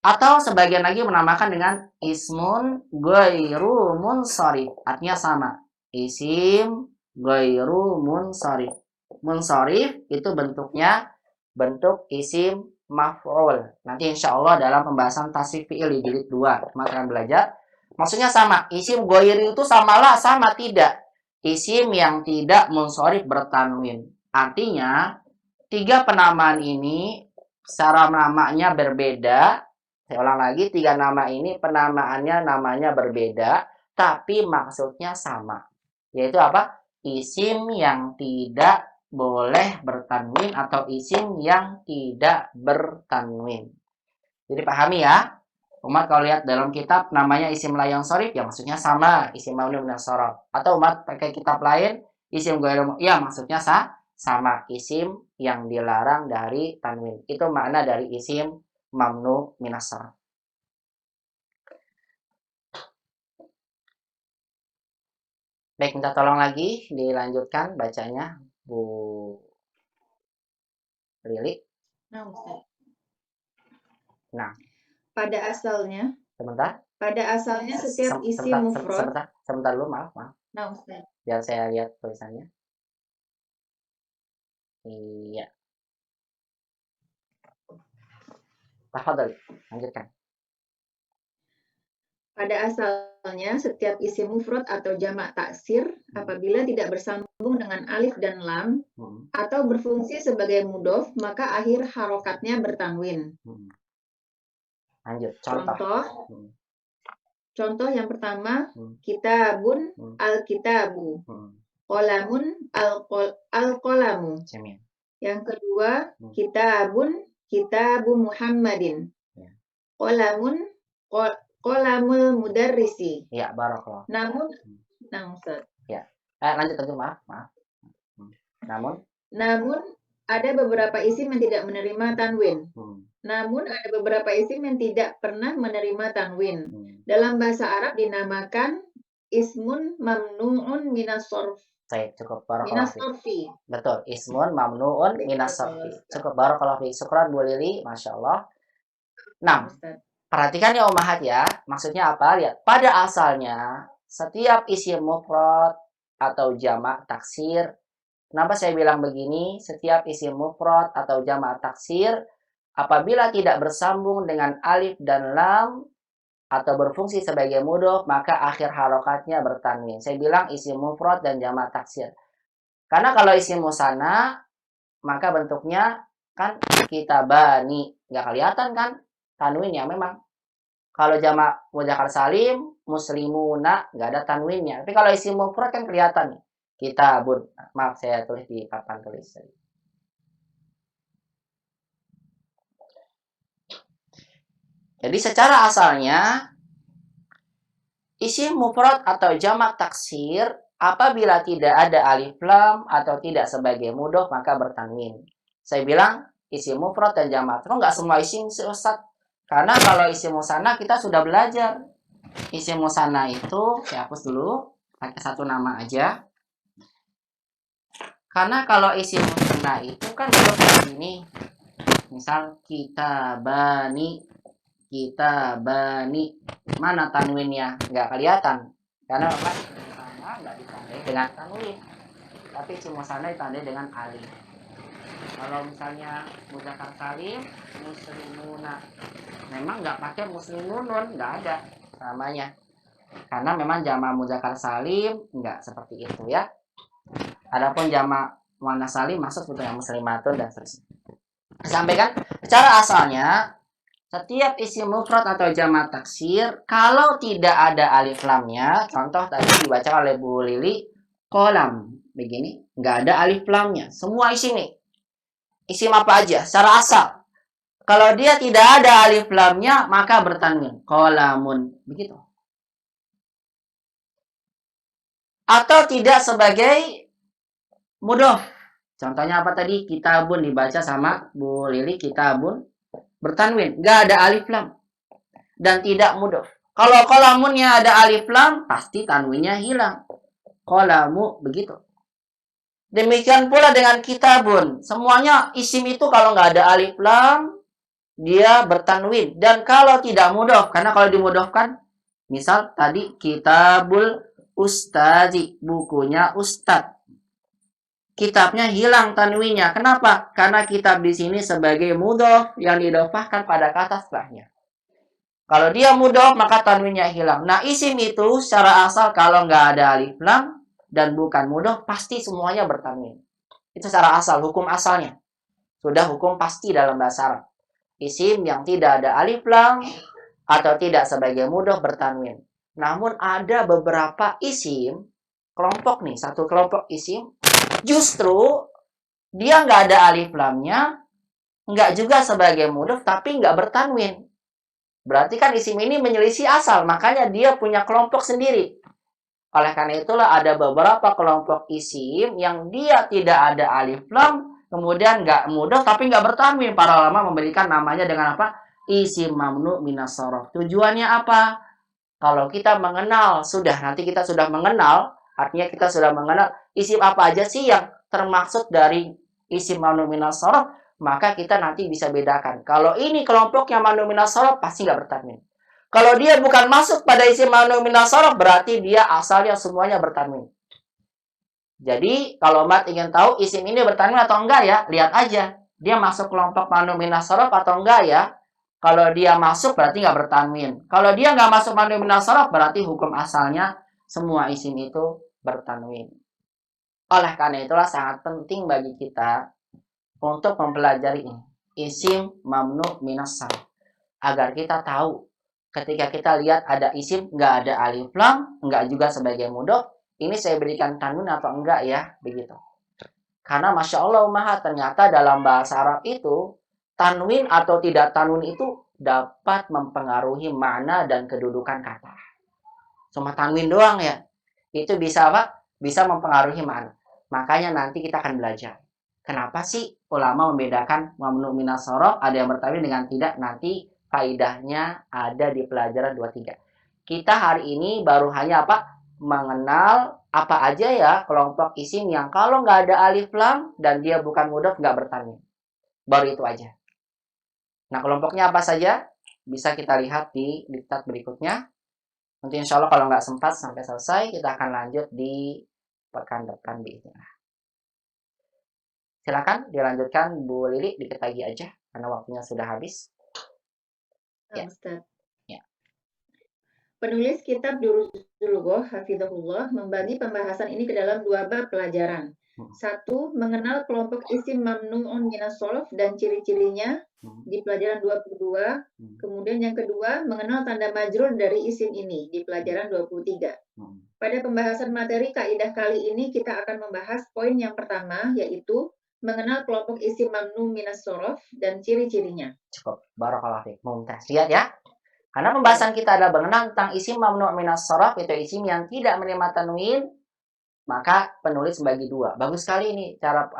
Atau sebagian lagi menamakan dengan ismun ghairu munsharif, artinya sama. Isim ghairu munsharif. Munsharif itu bentuknya bentuk isim maf'ul. Nanti insya Allah dalam pembahasan tasrif fi'il di jilid 2 teman akan belajar. Maksudnya sama. Isim ghairi itu samalah sama tidak. Isim yang tidak munsharif bertanwin. Artinya 3 penamaan ini secara namanya berbeda. Saya ulang lagi, 3 nama ini penamaannya namanya berbeda, tapi maksudnya sama. Yaitu apa? Isim yang tidak boleh bertanwin atau isim yang tidak bertanwin. Jadi pahami ya. Umat kalau lihat dalam kitab namanya isim la yang sorif, ya maksudnya sama isim mamnu minas sorof. Atau umat pakai kitab lain isim ghairu, ya maksudnya sama isim yang dilarang dari tanwin. Itu makna dari isim mamnu minas sorof. Baik, minta tolong lagi dilanjutkan bacanya Bu Lili. Nah, Ustaz. Nah, Pada asalnya setiap isim mufrad. Sebentar dulu, maaf. Nah, Ustaz. Biar saya lihat tulisannya. Iya. Tafadhol, lanjutkan. Pada asalnya, setiap isim mufrad atau jamak taksir apabila tidak bersambung dengan alif dan lam atau berfungsi sebagai mudhof, maka akhir harokatnya bertanwin. Lanjut, Contoh yang pertama, kitabun al-kitabu, qolamun al-qolamu. Yang kedua, kitabu Muhammadin, qolamun qolamul mudarrisi. Ya, barakallah. Namun, Ustaz. Ya. Lanjut, maaf. Namun ada beberapa isim yang tidak menerima tanwin. Namun ada beberapa isim yang tidak pernah menerima tanwin. Dalam bahasa Arab dinamakan ismun mamnu'un minas sorf. Baik, cukup barakallah. Minas sorfi. Betul, ismun mamnu'un minas sorfi. Cukup barakallah fi. Syukran Bu Lili, Masya Allah. Nah, perhatikan ya ummahat ya, maksudnya apa? Lihat, pada asalnya setiap isim mufrad atau jamak taksir. Kenapa saya bilang begini? Setiap isim mufrad atau jamak taksir apabila tidak bersambung dengan alif dan lam atau berfungsi sebagai mudhof, maka akhir harokatnya bertanwin. Saya bilang isim mufrad dan jamak taksir. Karena kalau isim musanna maka bentuknya kan kitabani, nggak kelihatan kan tanwinnya memang. Kalau jamak mudzakkar salim, muslimuna, nggak ada tanwinnya. Tapi kalau isim mufrad kan kelihatan nih. Kitabun. Maaf, saya tulis di papan tulis. Jadi secara asalnya isim mufrad atau jamak taksir apabila tidak ada alif lam atau tidak sebagai mudhof maka bertanwin. Saya bilang isim mufrad dan jamak taksir nggak semua isim Ustaz. Karena kalau isim musanna kita sudah belajar. Isim musanna itu saya hapus dulu, pakai 1 nama aja. Karena kalau isim musanna itu kan seperti ini. Misal kitabani. Mana tanwinnya? Nggak kelihatan. Karena apa? Musanna nggak ditandai dengan tanwin. Tapi isim musanna ditandai dengan alif. Kalau misalnya mudzakkar salim, muslimuna. Memang nggak pakai muslimunun, nggak ada namanya. Karena memang jamak muzakkar salim enggak seperti itu ya. Adapun jamak muannas salim masuk untuk yang muslimatun dan seterusnya. Sampaikan secara asalnya setiap isim mufrad atau jamak taksir kalau tidak ada alif lamnya, contoh tadi dibaca oleh Bu Lili, kolam begini, nggak ada alif lamnya. Semua isim nih, isim apa aja secara asal. Kalau dia tidak ada alif lamnya maka bertanwin, kolamun begitu. Atau tidak sebagai mudhof. Contohnya apa tadi? Kitabun dibaca sama Bu Lili, kitabun bertanwin, nggak ada alif lam dan tidak mudhof. Kalau kolamunnya ada alif lam, pasti tanwinnya hilang. Kolamu begitu. Demikian pula dengan kitabun. Semuanya isim itu kalau nggak ada alif lam, dia bertanwin. Dan kalau tidak mudhof, karena kalau dimudhofkan, misal tadi kitabul ustazi, bukunya ustad. Kitabnya hilang tanwinnya. Kenapa? Karena kitab di sini sebagai mudhof yang didhofahkan pada kata setelahnya. Kalau dia mudhof maka tanwinnya hilang. Nah, isim itu secara asal kalau nggak ada alif lam dan bukan mudhof pasti semuanya bertanwin. Itu secara asal, hukum asalnya. Sudah hukum pasti dalam bahasa Arab. Isim yang tidak ada alif lam atau tidak sebagai mudhof bertanwin. Namun ada beberapa isim, kelompok nih, satu kelompok isim justru dia nggak ada alif lamnya, nggak juga sebagai mudhof, tapi nggak bertanwin. Berarti kan isim ini menyelisih asal, makanya dia punya kelompok sendiri. Oleh karena itulah ada beberapa kelompok isim yang dia tidak ada alif lam, kemudian nggak mudhof, tapi nggak bertanwin. Para ulama memberikan namanya dengan apa? Isim mamnu minas shorof. Tujuannya apa? Kalau kita mengenal, nanti kita sudah mengenal, artinya kita sudah mengenal isim apa aja sih yang termaksud dari isim mamnu minas shorof, maka kita nanti bisa bedakan. Kalau ini kelompok yang mamnu minas shorof pasti nggak bertanwin. Kalau dia bukan masuk pada isim mamnu minas shorof, berarti dia asalnya semuanya bertanwin. Jadi kalau Mat ingin tahu isim ini bertanwin atau enggak ya, lihat aja dia masuk kelompok mamnu minas shorof atau enggak ya. Kalau dia masuk berarti nggak bertanwin. Kalau dia nggak masuk mamnu minas shorof berarti hukum asalnya semua isim itu bertanwin. Oleh karena itulah sangat penting bagi kita untuk mempelajari ini, isim mamnu minas shorof, agar kita tahu ketika kita lihat ada isim nggak ada alif lam, nggak juga sebagai mudhof, ini saya berikan tanwin atau enggak ya, begitu. Karena Masya Allah Ummahat, ternyata dalam bahasa Arab itu tanwin atau tidak tanwin itu dapat mempengaruhi makna dan kedudukan kata. Cuma tanwin doang ya, itu bisa apa? Bisa mempengaruhi makna. Makanya nanti kita akan belajar. Kenapa sih ulama membedakan mamnu minas shorof, ada yang bertanwin dengan tidak? Nanti faidahnya ada di pelajaran 23. Kita hari ini baru hanya apa? Mengenal apa aja ya kelompok isim yang kalau nggak ada alif lam dan dia bukan mudhof nggak bertanwin. Baru itu aja. Nah, kelompoknya apa saja? Bisa kita lihat di diktat berikutnya. Nanti insya Allah kalau nggak sempat sampai selesai, kita akan lanjut di pekan depan. Silakan dilanjutkan Bu Lili, dikit lagi aja, karena waktunya sudah habis. Ya. Ya. Penulis kitab Duruzul Lughoh, Hafizahullah, membagi pembahasan ini ke dalam 2 bab pelajaran. 1. Mengenal kelompok isim mamnu'un minas shorof dan ciri-cirinya di pelajaran 22. Kemudian yang kedua, mengenal tanda majrur dari isim ini di pelajaran 23. Pada pembahasan materi kaidah kali ini kita akan membahas poin yang pertama, yaitu mengenal kelompok isim mamnu minas shorof dan ciri-cirinya. Cukup. Barakallahu fiik. Mumtaz. Lihat ya. Karena pembahasan kita adalah mengenal tentang isim mamnu minas shorof, itu isim yang tidak menerima tanwin, maka penulis bagi 2. Bagus sekali ini cara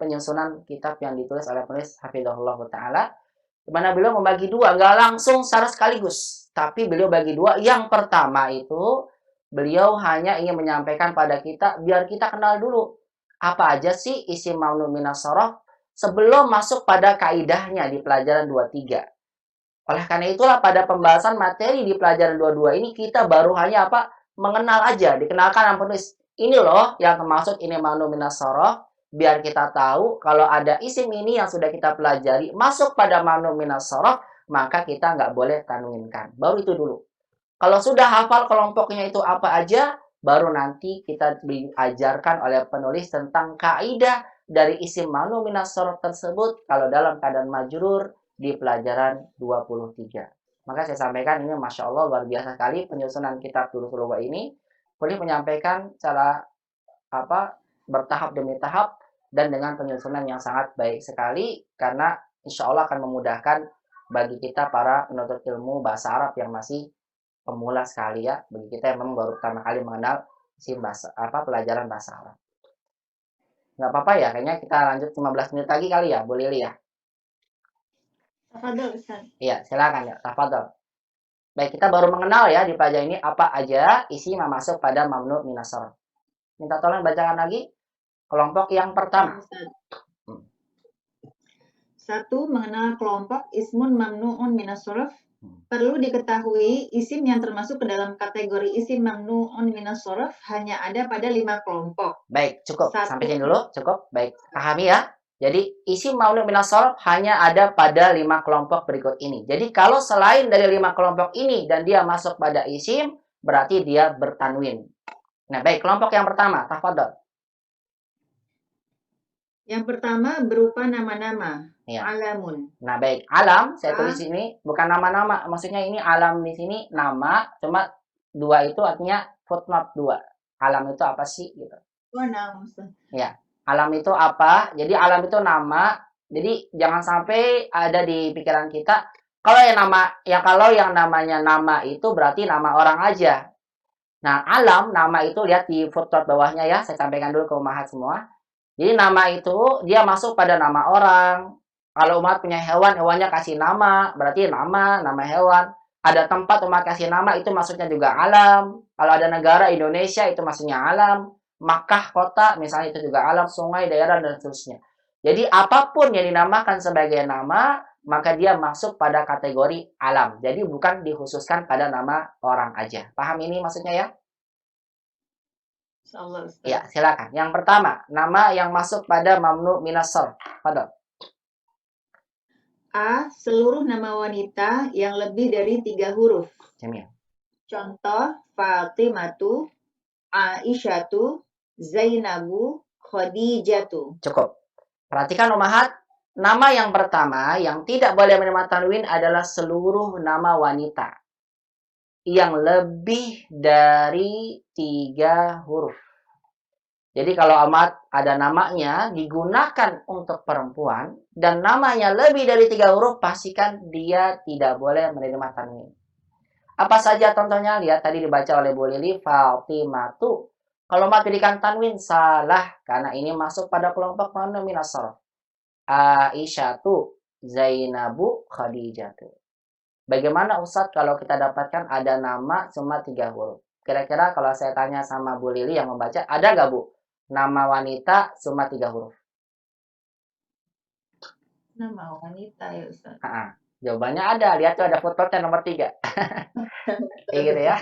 penyusunan kitab yang ditulis oleh penulis hafizahullah taala, di mana beliau membagi 2, nggak langsung secara sekaligus, tapi beliau bagi 2. Yang pertama itu beliau hanya ingin menyampaikan pada kita biar kita kenal dulu apa aja sih isim mamnu minas shorof sebelum masuk pada kaidahnya di pelajaran 23. Oleh karena itulah pada pembahasan materi di pelajaran 22 ini kita baru hanya mengenal aja, dikenalkan sama penulis. Ini loh yang termasuk ini mamnu minas shorof, biar kita tahu kalau ada isim ini yang sudah kita pelajari masuk pada mamnu minas shorof, maka kita nggak boleh tanwinkan. Baru itu dulu. Kalau sudah hafal kelompoknya itu apa aja, baru nanti kita diajarkan oleh penulis tentang kaidah dari isim manu minas sorof tersebut kalau dalam keadaan majrur di pelajaran 23. Maka saya sampaikan ini Masya Allah luar biasa sekali penyusunan kitab Durusul Lugah ini. Boleh menyampaikan cara bertahap demi tahap dan dengan penyusunan yang sangat baik sekali karena insya Allah akan memudahkan bagi kita para penuntut ilmu bahasa Arab yang masih pemula sekali ya, bagi kita yang memang baru pertama kali mengenal pelajaran bahasa Arab. Nggak apa-apa ya, kayaknya kita lanjut 15 menit lagi kali ya, boleh ya? Tafadhol, Ustaz. Iya, silakan ya, tafadhol. Baik, kita baru mengenal ya di pelajaran ini apa aja isim yang masuk pada mamnu minas sorof. Minta tolong bacakan lagi kelompok yang pertama. Satu, mengenal kelompok ismun mamnu'un minas sorof. Perlu diketahui isim yang termasuk ke dalam kategori isim mamnu'un minas sorof hanya ada pada 5 kelompok. Baik, cukup. Satu. Sampai sini dulu, cukup. Baik, pahami ya. Jadi, isim mamnu minas sorof hanya ada pada 5 kelompok berikut ini. Jadi, kalau selain dari 5 kelompok ini dan dia masuk pada isim, berarti dia bertanwin. Nah, baik, kelompok yang pertama, tafadhol. Yang pertama berupa nama-nama, Ya. alamun. Nah, baik, alam saya tulis ini bukan nama-nama. Maksudnya ini alam di sini nama, cuma 2 itu artinya footnote 2. Alam itu apa sih gitu. Nama, Ustaz. Ya, alam itu apa? Jadi alam itu nama. Jadi jangan sampai ada di pikiran kita kalau yang namanya nama itu berarti nama orang aja. Nah, alam nama itu lihat di footnote bawahnya ya. Saya sampaikan dulu ke umat semua. Jadi nama itu dia masuk pada nama orang. Kalau umat punya hewan, hewannya kasih nama, berarti nama hewan. Ada tempat umat kasih nama, itu maksudnya juga alam. Kalau ada negara Indonesia, itu maksudnya alam. Makkah, kota, misalnya itu juga alam, sungai, daerah, dan seterusnya. Jadi apapun yang dinamakan sebagai nama, maka dia masuk pada kategori alam. Jadi bukan dikhususkan pada nama orang aja. Paham ini maksudnya ya? Insyaallah, Ustaz. Ya, silakan. Yang pertama, nama yang masuk pada mamnu minas sorof. Padahal. A. Seluruh nama wanita yang lebih dari 3 huruf. Jamil. Contoh, Fatimatu, Aisyatu, Zainabu, Khadijatu. Cukup. Perhatikan umahat, nama yang pertama yang tidak boleh menerima tanwin adalah seluruh nama wanita yang lebih dari 3 huruf. Jadi kalau amat ada namanya digunakan untuk perempuan dan namanya lebih dari 3 huruf, pastikan dia tidak boleh menerima tanwin. Apa saja contohnya? Lihat tadi dibaca oleh Bu Lili, Fatimatu. Kalau amat berikan tanwin salah karena ini masuk pada kelompok mamnu minas sorof. Aisyatu, Zainabu, Khadijatu. Bagaimana Ustadz kalau kita dapatkan ada nama cuma 3 huruf? Kira-kira kalau saya tanya sama Bu Lili yang membaca, ada nggak Bu? Nama wanita cuma 3 huruf. Nama wanita ya Ustaz. Jawabannya ada. Lihat tuh ada footnote nomor 3. Kayak gitu ya.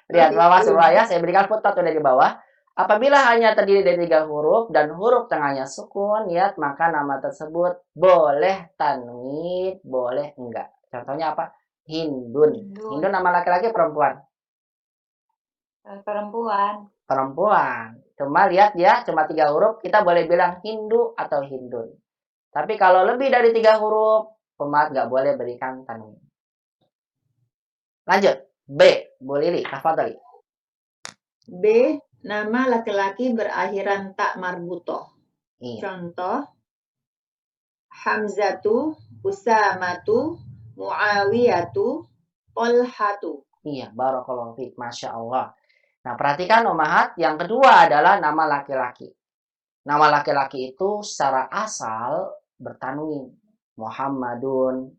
Lihat bawah semua ya. Saya berikan footnote udah di bawah. Apabila hanya terdiri dari 3 huruf dan huruf tengahnya sukun, lihat maka nama tersebut boleh tanwin, boleh enggak. Contohnya apa? Hindun. Hindun nama laki-laki perempuan? Perempuan. Cuma lihat ya, cuma 3 huruf, kita boleh bilang Hindu atau Hindun. Tapi kalau lebih dari 3 huruf, umat nggak boleh berikan tanwin. Lanjut. B. Bu Lili, tafadhali. B. Nama laki-laki berakhiran tak marbutoh. Iya. Contoh, Hamzatu, Usamatu, Muawiyatu, Tolhatu. Iya, barakallahu fiik, Masya Allah. Nah, perhatikan umahat, yang kedua adalah nama laki-laki. Nama laki-laki itu secara asal bertanwin. Muhammadun,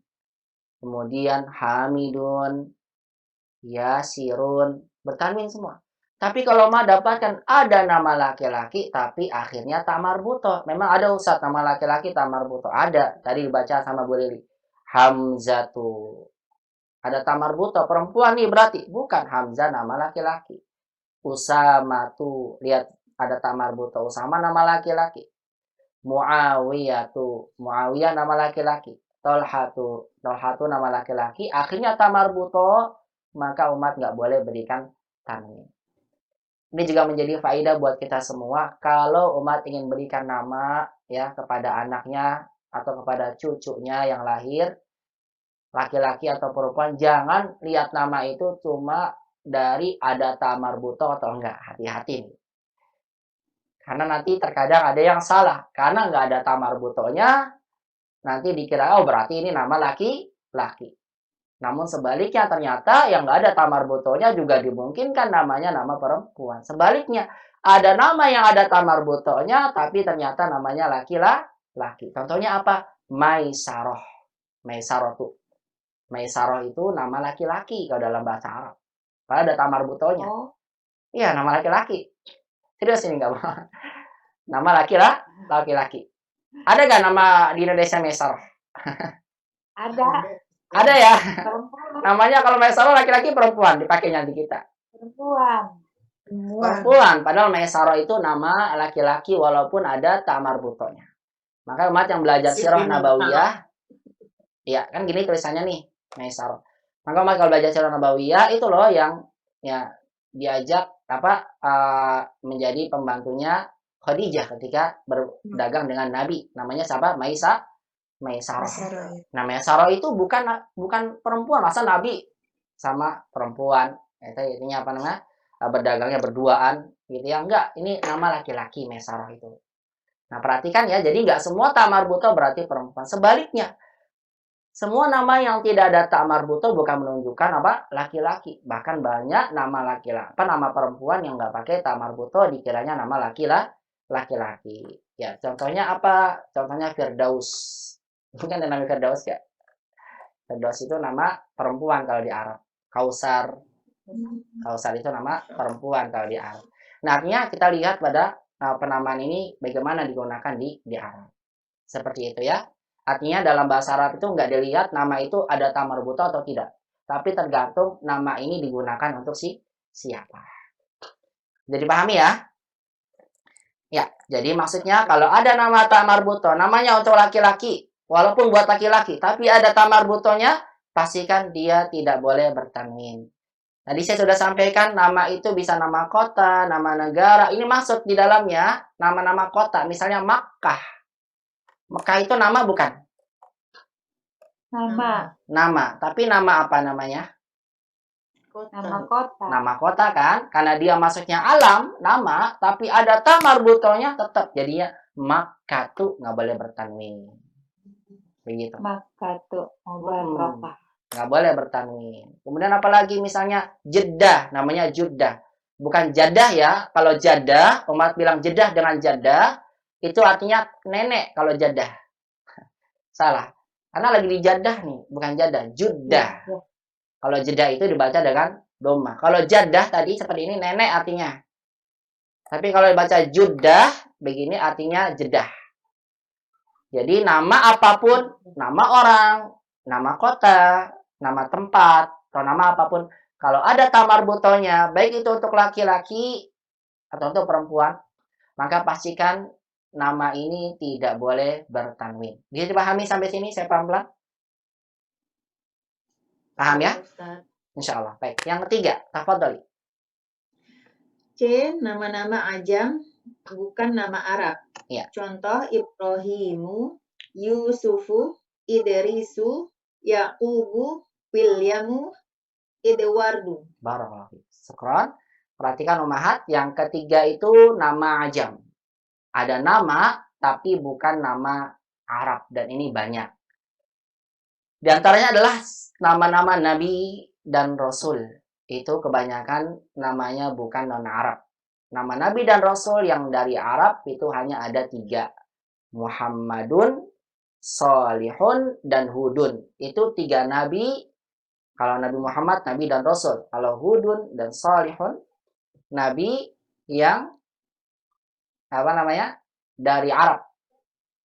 kemudian Hamidun, Yasirun, bertanwin semua. Tapi kalau mah dapatkan ada nama laki-laki tapi akhirnya tak marbutoh. Memang ada Ustaz nama laki-laki tak marbutoh. Ada, tadi dibaca sama Bu Lili. Hamzatu. Ada tak marbutoh, perempuan nih berarti. Bukan, Hamzah nama laki-laki. Usamatu, lihat ada tak marbutoh. Usama nama laki-laki. Muawiyatu, Muawiyah nama laki-laki. Tolhatu nama laki-laki. Akhirnya tak marbutoh. maka umat nggak boleh berikan tanwin. Ini juga menjadi faedah buat kita semua. Kalau umat ingin berikan nama ya kepada anaknya atau kepada cucunya yang lahir, laki-laki atau perempuan, jangan lihat nama itu cuma dari ada ta marbutoh atau enggak. Hati-hati nih. Karena nanti terkadang ada yang salah. Karena nggak ada ta marbutohnya, nanti dikira, oh berarti ini nama laki-laki. Namun sebaliknya ternyata yang nggak ada ta marbutohnya juga dimungkinkan namanya nama perempuan. Sebaliknya, ada nama yang ada ta marbutohnya tapi ternyata namanya laki-laki. Contohnya apa? Maisaroh. Maisaroh tuh. Maisaroh itu nama laki-laki kalau dalam bahasa Arab. Padahal ada ta marbutohnya. Iya, nama laki-laki. Serius ini nggak apa? Nama laki-laki. Ada nggak nama di Indonesia Maisaroh? Ada. Ada ya. Perempuan. Namanya kalau Maisaroh laki-laki perempuan dipakainya di kita. Perempuan. Perempuan. Padahal Maisaroh itu nama laki-laki walaupun ada ta marbutohnya. Maka umat yang belajar sirah nabawiyah, ya kan gini tulisannya nih, Maisaroh. Maka umat kalau belajar sirah nabawiyah itu loh yang ya diajak menjadi pembantunya Khadijah ketika berdagang dengan Nabi. Namanya siapa? Maisaroh. Nah, Maisaroh itu bukan perempuan. Masa Nabi sama perempuan? Itu intinya apa namanya? Berdagangnya berduaan gitu ya. Enggak, ini nama laki-laki Maisaroh itu. Nah, perhatikan ya. Jadi enggak semua ta marbutoh berarti perempuan. Sebaliknya, semua nama yang tidak ada ta marbutoh bukan menunjukkan apa? Laki-laki. Bahkan banyak nama nama perempuan yang enggak pakai ta marbutoh dikiranya nama laki-laki. Ya, contohnya apa? Contohnya Firdaus. Bukan nama Firdaus ya. Firdaus itu nama perempuan kalau di Arab. Kausar itu nama perempuan kalau di Arab. Nah, artinya kita lihat pada penamaan ini bagaimana digunakan di Arab. Seperti itu ya. Artinya dalam bahasa Arab itu nggak dilihat nama itu ada ta marbutoh atau tidak. Tapi tergantung nama ini digunakan untuk siapa. Jadi pahami ya? Ya, jadi maksudnya kalau ada nama ta marbutoh, namanya untuk laki-laki, walaupun buat laki-laki, tapi ada ta marbutohnya, pastikan dia tidak boleh bertanwin. Tadi saya sudah sampaikan nama itu bisa nama kota, nama negara. Ini masuk di dalamnya nama-nama kota. Misalnya Makkah. Makkah itu nama bukan? Nama. Tapi nama apa namanya? Nama kota. Nama kota kan? Karena dia masuknya alam, nama, tapi ada ta marbutohnya tetap jadinya Makkah tuh nggak boleh bertanwin. Begitu. Makkah tuh Nggak boleh bertanwin. Kemudian apalagi misalnya Jeddah, namanya Jeddah. Bukan Jadah ya. Kalau Jadah, umat bilang Jeddah dengan Jadah, itu artinya nenek kalau Jadah. Salah. Karena lagi di Jadah nih, bukan Jadah, Jeddah. Kalau Jeddah itu dibaca dengan doma. Kalau Jadah tadi seperti ini nenek artinya. Tapi kalau dibaca Jeddah, begini artinya Jeddah. Jadi nama apapun, nama orang, nama kota, nama tempat, atau nama apapun, kalau ada ta marbutohnya, baik itu untuk laki-laki atau untuk perempuan, maka pastikan nama ini tidak boleh bertanwin. Bisa dipahami sampai sini? Saya pelan-pelan? Paham ya? Insya Allah. Baik. Yang ketiga, tafadholi. C. Nama-nama ajam bukan nama Arab. Ya. Contoh Ibrahimu, Yusufu, Idrisu, Yaqubu, Wilyamu, Edwardu. Barakallahu. Syukran. Perhatikan Ummahat, yang ketiga itu nama ajam. Ada nama tapi bukan nama Arab dan ini banyak. Di antaranya adalah nama-nama nabi dan rasul. Itu kebanyakan namanya bukan non-Arab. Nama nabi dan rasul yang dari Arab itu hanya ada 3. Muhammadun, Salihun, dan Hudun. Itu 3 nabi. Kalau Nabi Muhammad, nabi dan rasul. Kalau Hudun dan Salihun, nabi yang dari Arab.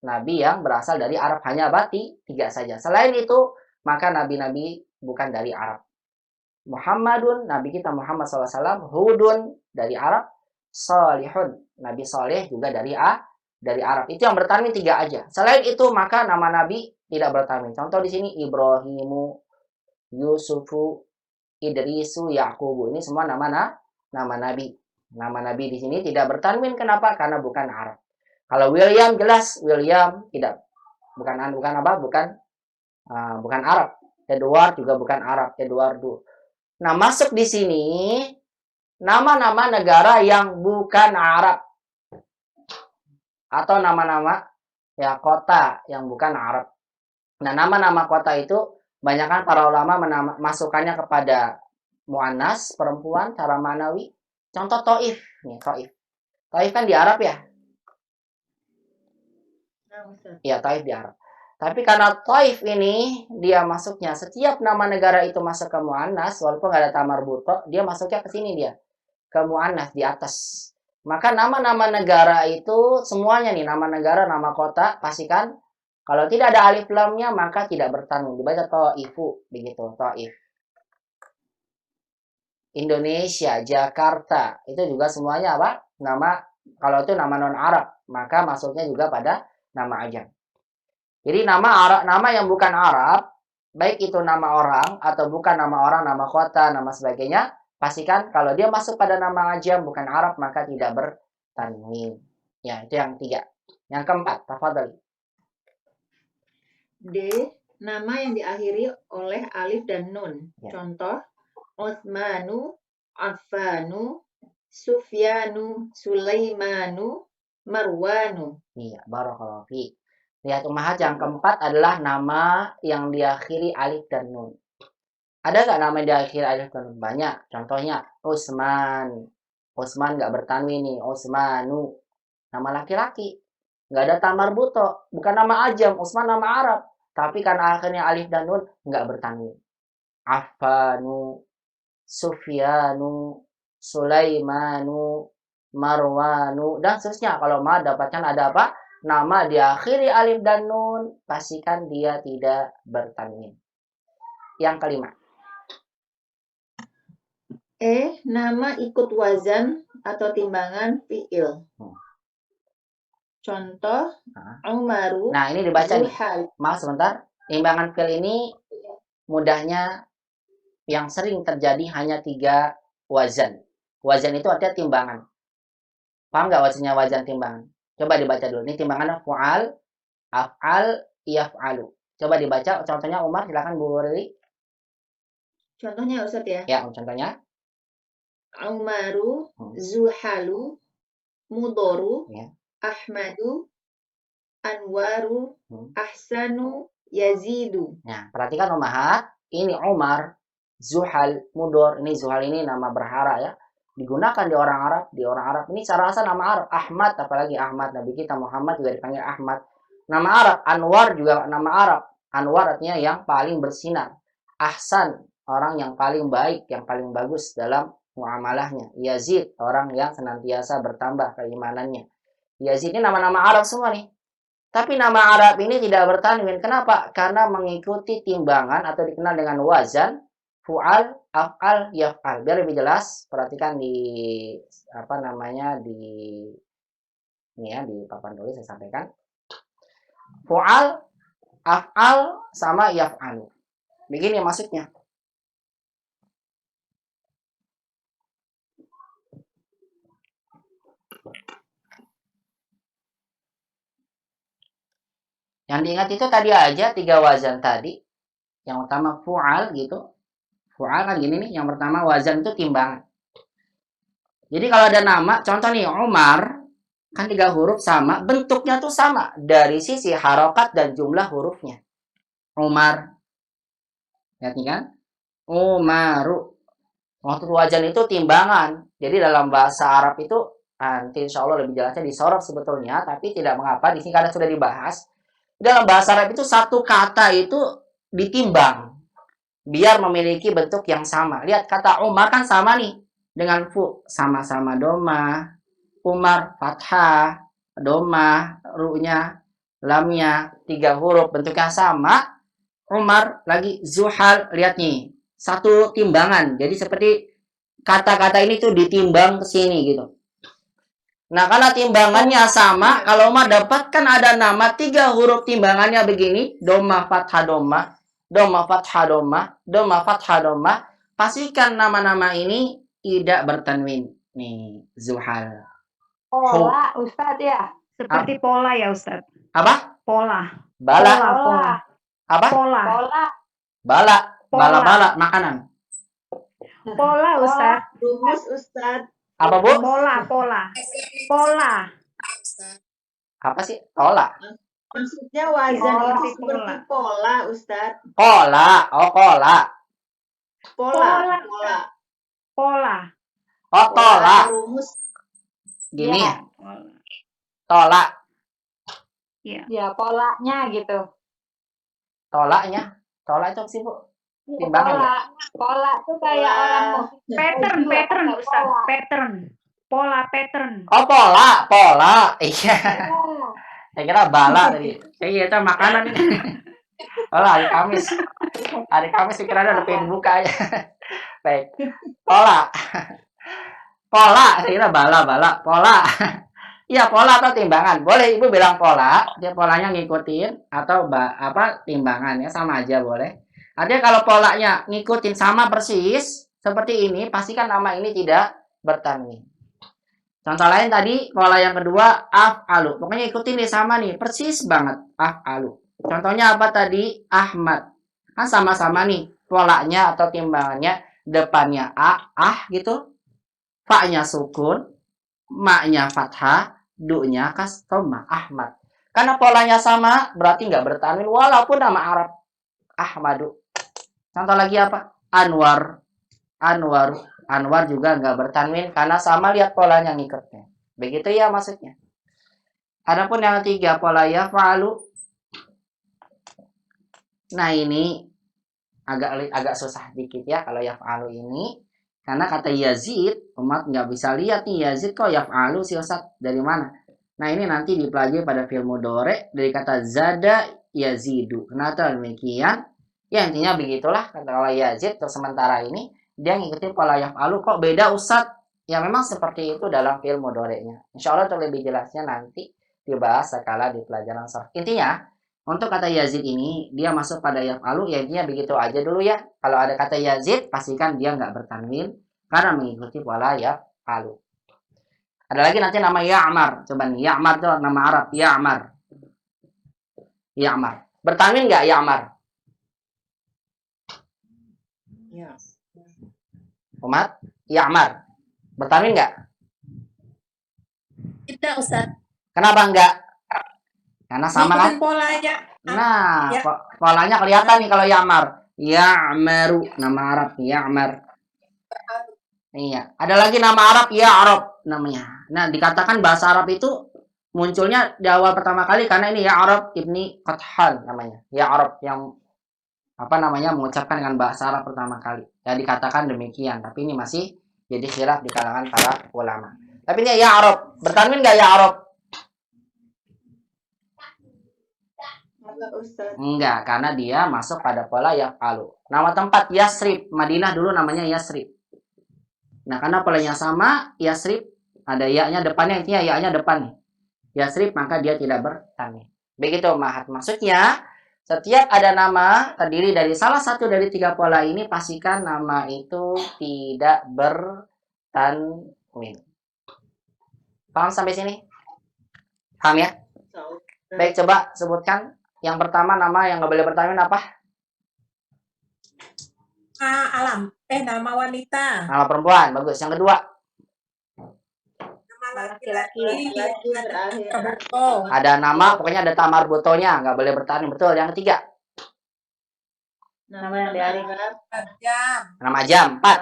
Nabi yang berasal dari Arab, hanya 3 saja. Selain itu, maka nabi-nabi bukan dari Arab. Muhammadun, nabi kita Muhammad SAW. Hudun dari Arab. Salihun, nabi Saleh juga dari Arab. Itu yang bertanwin 3 aja. Selain itu, maka nama nabi tidak bertanwin. Contoh di sini Ibrahimu, Yusufu, Idrisu, Yaqubu. Ini semua nama nabi. Nama nabi di sini tidak bertanwin. Kenapa? Karena bukan Arab. Kalau William jelas William tidak bukan Arab. Edward juga bukan Arab, Eduardo. Nah, masuk di sini nama-nama negara yang bukan Arab atau nama-nama ya kota yang bukan Arab. Nah, nama-nama kota itu banyakkan para ulama masukkannya kepada muannas, perempuan, cara manawi. Contoh Taif, nih Taif. Taif kan di Arab ya? Iya, Taif di Arab. Tapi karena Taif ini dia masuknya setiap nama negara itu masuk ke muannas walaupun nggak ada tamar buto, dia masuknya ke sini dia. Ke muannas di atas. Maka nama-nama negara itu semuanya nih, nama negara, nama kota, pastikan kalau tidak ada alif lamnya maka tidak bertanwin. Dibaca Taifu begitu, Taif. Indonesia, Jakarta, itu juga semuanya apa? Nama kalau itu nama non Arab, maka masuknya juga pada nama ajam. Jadi nama yang bukan Arab, baik itu nama orang atau bukan nama orang, nama kota, nama sebagainya, pastikan kalau dia masuk pada nama ajam bukan Arab maka tidak bertanwin. Ya, itu yang 3. Yang keempat, tafadhali. D. Nama yang diakhiri oleh alif dan nun. Ya. Contoh, Utsmanu, Affanu, Sufyanu, Sulaimanu, Marwanu. Iya, barakallahu fiik. Lihat ummahat, yang keempat adalah nama yang diakhiri alif dan nun. Ada nggak nama yang diakhiri alif dan nun? Banyak. Contohnya Utsman. Utsman nggak bertanwin nih. Utsmanu. Nama laki-laki. Nggak ada tamar buto. Bukan nama ajam. Utsman nama Arab. Tapi karena akhirnya alif dan nun nggak bertanwin. Affanu, Sufyanu, Sulaimanu, Marwanu, dan seterusnya. Kalau ma dapatkan ada apa? Nama diakhiri alif dan nun, pastikan dia tidak bertanwin. Yang kelima. E. Nama ikut wazan atau timbangan fi'il. Contoh, Umaru. Nah, ini dibaca nih. Zuhal. Maaf sebentar. Timbangan fi'il ini mudahnya yang sering terjadi hanya 3 wazan. Wazan itu artinya timbangan. Paham nggak wazannya wazan timbangan? Coba dibaca dulu. Ini timbangannya fu'al, af'al, yaf'alu. Coba dibaca. Contohnya Umar, silakan Bu Rili. Contohnya Ustaz ya. Ya, contohnya. Umaru, Zuhalu, Mudoru, Ya. Ahmadu, Anwaru, Ahsanu, Yazidu. Nah, perhatikan ummahat. Ini Umar, Zuhal, Mudor. Ini Zuhal ini nama berhara ya. Digunakan di orang Arab. Ini secara asal nama Arab. Ahmad, apalagi Ahmad. Nabi kita Muhammad juga dipanggil Ahmad. Nama Arab. Anwar juga nama Arab. Anwar artinya yang paling bersinar. Ahsan, orang yang paling baik, yang paling bagus dalam muamalahnya. Yazid, orang yang senantiasa bertambah keimanannya. Yazid ini nama-nama Arab semua nih. Tapi nama Arab ini tidak bertanwin. Kenapa? Karena mengikuti timbangan atau dikenal dengan wazan, fu'al, af'al, yaf'al. Biar lebih jelas, perhatikan di ini ya, di papan tulis saya sampaikan. Fu'al, af'al, sama yaf'al. Begini maksudnya. Yang diingat itu tadi aja 3 wazan tadi. Yang utama fu'al gitu. Fu'al kan gini nih, yang pertama wazan itu timbangan. Jadi kalau ada nama, contoh nih Umar, kan 3 huruf sama, bentuknya tuh sama dari sisi harokat dan jumlah hurufnya. Umar. Lihat nih kan? Umaru. Waktu wazan itu timbangan. Jadi dalam bahasa Arab itu nanti insya Allah lebih jelasnya disorot sebetulnya, tapi tidak mengapa di sini karena sudah dibahas. Dalam bahasa Arab itu satu kata itu ditimbang biar memiliki bentuk yang sama. Lihat kata Umar kan sama nih dengan fu, sama-sama doma. Umar fathah, doma, ru-nya, lamnya, 3 huruf bentuknya sama. Umar lagi Zuhal, lihat nih, satu timbangan. Jadi seperti kata-kata ini tuh ditimbang ke sini gitu. Nah, karena timbangannya sama, kalau Umar dapatkan ada nama 3 huruf timbangannya begini, doma fathah doma, doma fathah doma, doma fathah doma, pastikan nama-nama ini tidak bertanwin. Nih, Zuhal. Pola, Ustadz ya. Seperti pola ya Ustadz. Apa? Pola. Bala. Pola. Apa? Pola. Pola. Bala. Pola. Bala-bala makanan. Pola Ustadz. Rumus Ustadz. Apa, Bu? Pola. Pola. Apa sih? Pola. Maksudnya wazan Pola. itu seperti pola Ustadz. Pola. Oh, pola. Pola. Oh, tola. Rumus. Gini ya. Ya. Tola. Ya, polanya gitu. Tolaknya. Tola itu apa sih, Bu? Timbangan ya? Pola tuh kayak orang mau Pattern Ustadz. Pattern. Pola pattern. Oh, pola. Iya. Saya kira bala tadi. Saya kira makanan ini. Oh, hari Kamis. Hari Kamis pikirannya udah pengen buka aja. Baik. Pola. Saya kira bala. Pola. Iya, pola atau timbangan. Boleh Ibu bilang pola, dia polanya ngikutin atau timbangan ya, sama aja boleh. Artinya kalau polanya ngikutin sama persis seperti ini, pastikan nama ini tidak bertanwin. Contoh lain tadi, pola yang kedua, af'alu. Pokoknya ikutin nih, sama nih, persis banget, af'alu. Contohnya apa tadi? Ahmad. Kan sama-sama nih, polanya atau timbangannya, depannya gitu. Fa-nya sukun, ma-nya fathah, du-nya kastomah, Ahmad. Karena polanya sama, berarti nggak bertanwin, walaupun nama Arab. Ahmadu. Contoh lagi apa? Anwar juga nggak bertanwin karena sama, lihat polanya ngikutnya. Begitu ya maksudnya. Adapun yang ketiga pola yaf'alu. Nah ini agak susah dikit ya kalau yaf'alu ini. Karena kata Yazid, umat nggak bisa lihat nih Yazid kok yaf'alu sih Ustaz, dari mana? Nah ini nanti dipelajari pada fi'il mudhari dari kata zada yazidu. Kenapa demikian? Ya intinya begitulah kalau Yazid untuk sementara ini dia ngikutin pola yaf'alu, kok beda Ustaz? Ya memang seperti itu dalam fi'il mudhari'nya. Insya Allah untuk lebih jelasnya nanti dibahas sekala di pelajaran sarf. Intinya untuk kata Yazid ini dia masuk pada yaf'alu, ya intinya begitu aja dulu ya. Kalau ada kata Yazid pastikan dia nggak bertanwin karena mengikuti pola yaf'alu. Ada lagi nanti nama Ya'mar. Coba nih, Ya'mar itu nama Arab, Ya'mar. Bertanwin nggak Ya'mar? Umat, Ya'mar. Bertanwin nggak? Tidak, Ustaz. Kenapa enggak? Karena sama kan? Ngikutin polanya. Nah, Ya. polanya kelihatan nih kalau Ya'mar. Ya'maru, nama Arab, Ya'mar. Iya. Ada lagi nama Arab, Ya'rab namanya. Nah, dikatakan bahasa Arab itu munculnya di awal pertama kali karena ini Ya'rab ibni Qathan namanya. Ya'rab yang mengucapkan dengan bahasa Arab pertama kali. Ya dikatakan demikian, tapi ini masih jadi khilaf di kalangan para ulama. Tapi ini Ya'rab, bertanwin enggak Ya'rab? Enggak, karena dia masuk pada pola yaf'alu. Nama tempat Yasrib, Madinah dulu namanya Yasrib. Nah, karena polanya sama, Yasrib ada ya-nya depannya, intinya ya-nya depan nih. Yasrib, maka dia tidak bertanwin. Begitu Mahat. Maksudnya, setiap ada nama terdiri dari salah satu dari tiga pola ini, pastikan nama itu tidak bertanwin. Paham sampai sini? Paham ya? Baik, coba sebutkan. Yang pertama nama yang nggak boleh bertanwin apa? Nama wanita. Nama perempuan, bagus. Yang kedua? Nama laki-laki. Ada nama, pokoknya ada tamar botonya, nggak boleh bertanwin. Betul. Yang ketiga? Nama yang dari Jam. Nama jam. Empat.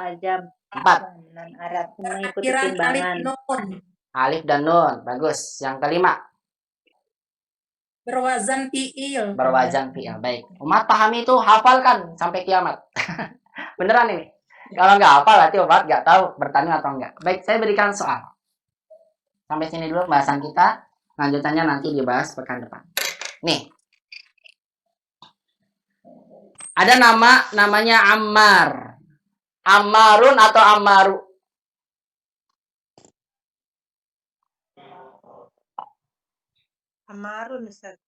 Arab mengikuti Akhiran timbangan. Alif dan nun. Bagus. Yang kelima? Berwazan fi'il. Baik. Umat pahami itu, hafalkan sampai kiamat. Beneran ini. Kalau nggak hafal, berarti umat nggak tahu bertanwin atau enggak. Baik, saya berikan soal. Sampai sini dulu pembahasan kita. Lanjutannya nanti dibahas pekan depan. Nih. Ada namanya Ammar. Ammarun atau Ammaru? Amarun, Ustaz.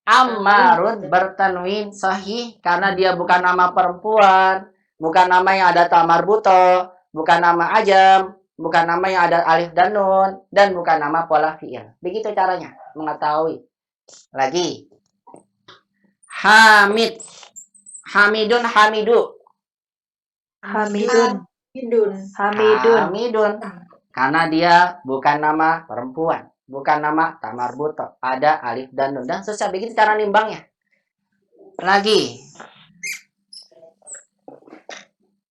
Ammarun bertanwin sahih karena dia bukan nama perempuan. bukan nama yang ada ta marbuto, bukan nama ajam, bukan nama yang ada alif dan nun, dan bukan nama pola fi'il. Begitu caranya mengetahui. Lagi. Hamid. Hamidun, hamidu. Hamidun. Hamidun. Hamidun. Hamidun. Karena dia bukan nama perempuan, bukan nama ta marbuto, ada alif dan nun. Dan susah begitu cara nimbangnya. Lagi.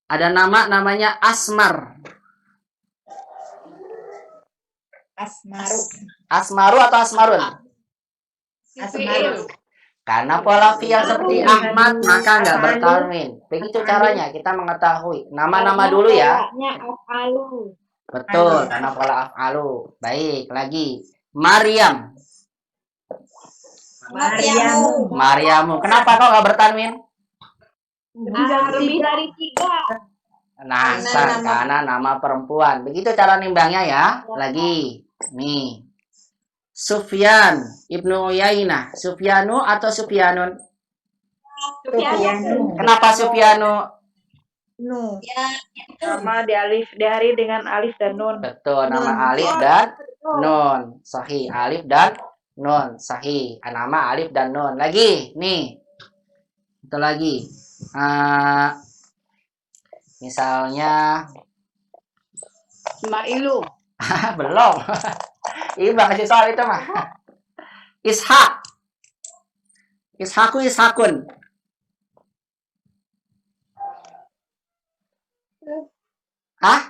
Ada nama namanya Asmar. Asmaru. Asmaru atau Asmarun? Asmaru. Karena pola fi'il seperti Ahmad maka nggak bertanwin. Begitu caranya kita mengetahui. Nama-nama dulu ya. Betul, karena pola af'alu. Baik, lagi. Maryam. Maryamu. Maryamu. Kenapa kok nggak bertanwin? Lebih dari 3. Nah, karena nama perempuan. Begitu cara nimbangnya ya. Lagi. Nih. Sufyan Ibnu Uyainah. Sufyanu atau Sufyanun? Sufyanu. Kenapa Sufyanu? Nu. Nama diari dengan alif dan nun. Betul, nama alif dan nun. Sahih, alif dan nun. Sahih. Nama alif dan nun. Lagi, nih. Itu lagi. Misalnya Ismailu. belum. Ibu kasih soal itu mah. Ishak. Ishaku, Ishakun. Hah?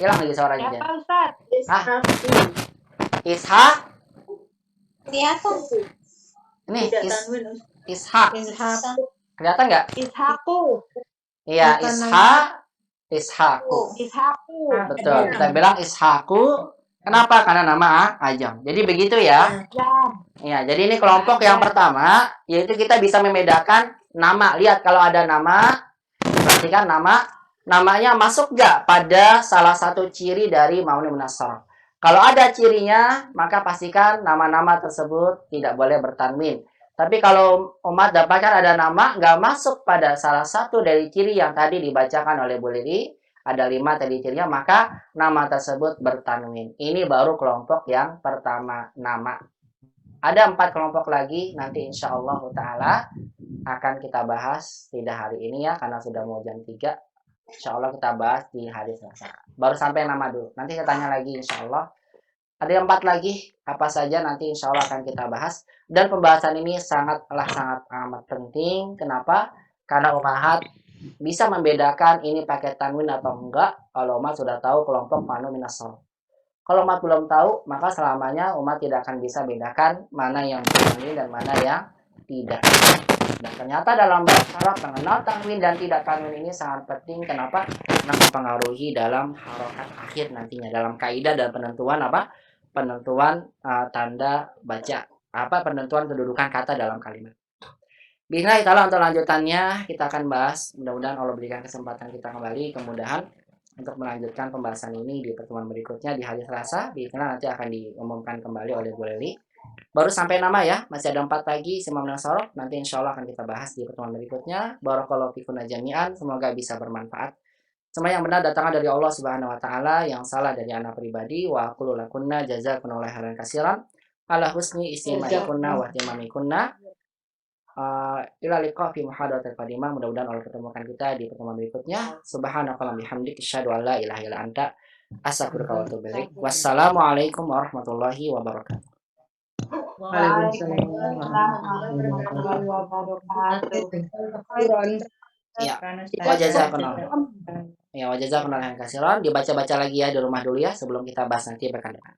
Hilang lagi suaranya. Jen. Ustaz? Hah? Ishak. Kelihatan. Ini Tidak tanwin, Ustaz. Ishak. Kelihatan nggak? Ishaku. Iya, Ishaku. Ishaku. Betul. Kita bilang Ishaku. Kenapa? Karena nama ajam. Jadi begitu ya. Ya, jadi ini kelompok yang pertama, yaitu kita bisa membedakan nama. Lihat kalau ada nama, perhatikan namanya masuk nggak pada salah satu ciri dari Mabni Munas Sharof. Kalau ada cirinya, maka pastikan nama-nama tersebut tidak boleh bertanwin. Tapi kalau umat dapatkan ada nama nggak masuk pada salah satu dari ciri yang tadi dibacakan oleh Bu Lili, ada 5 tadi cirinya, maka nama tersebut bertanwin. Ini baru kelompok yang pertama, nama. Ada 4 kelompok lagi, nanti insya Allah ta'ala akan kita bahas, tidak hari ini ya, karena sudah mau jam 3. Insya Allah kita bahas di hari Selasa. Baru sampai nama dulu. Nanti saya tanya lagi insya Allah. Ada 4 lagi, apa saja nanti insya Allah akan kita bahas. Dan pembahasan ini sangat amat penting. Kenapa? Karena umahat bisa membedakan ini pakai tanwin atau enggak kalau umat sudah tahu kelompok Mabni Munas Sharof. Kalau umat belum tahu, maka selamanya umat tidak akan bisa bedakan mana yang tanwin dan mana yang tidak. Dan ternyata dalam bahasa Arab mengenal tanwin dan tidak tanwin ini sangat penting. Kenapa? Karena mempengaruhi dalam harokat akhir nantinya, dalam kaidah dan penentuan apa? Penentuan tanda baca, penentuan kedudukan kata dalam kalimat. Bismillah ta'ala, untuk lanjutannya kita akan bahas. Mudah-mudahan Allah berikan kesempatan kita kembali, kemudahan untuk melanjutkan pembahasan ini di pertemuan berikutnya di hari Selasa. Bismillah nanti akan diumumkan kembali oleh Bu Leli. Baru sampai nama ya, masih ada 4 lagi Mabni Munas Sharof. Nanti insya Allah akan kita bahas di pertemuan berikutnya. Barakallahu fikum jami'an, semoga bisa bermanfaat. Semua yang benar datangnya dari Allah Subhanahu wa taala, yang salah dari anak pribadi. Wa aqulu lakunna jazakumullahu khairan katsiran ala husni istima'ikunna wa timamikunna. Ila liqa fi muhadaratil qadimah. Mudah-mudahan Allah pertemukan kita di pertemuan berikutnya. Subhanakallahumma bihamdika asyhadu an la ilaha illa anta astaghfiruka wa atubu ilaik. Wassalamualaikum warahmatullahi wabarakatuh. Waalaikumsalam warahmatullahi wabarakatuh. Ya, wajazakumullah khairan katsiran. Dibaca-baca lagi ya di rumah dulu ya sebelum kita bahas nanti pekan depan.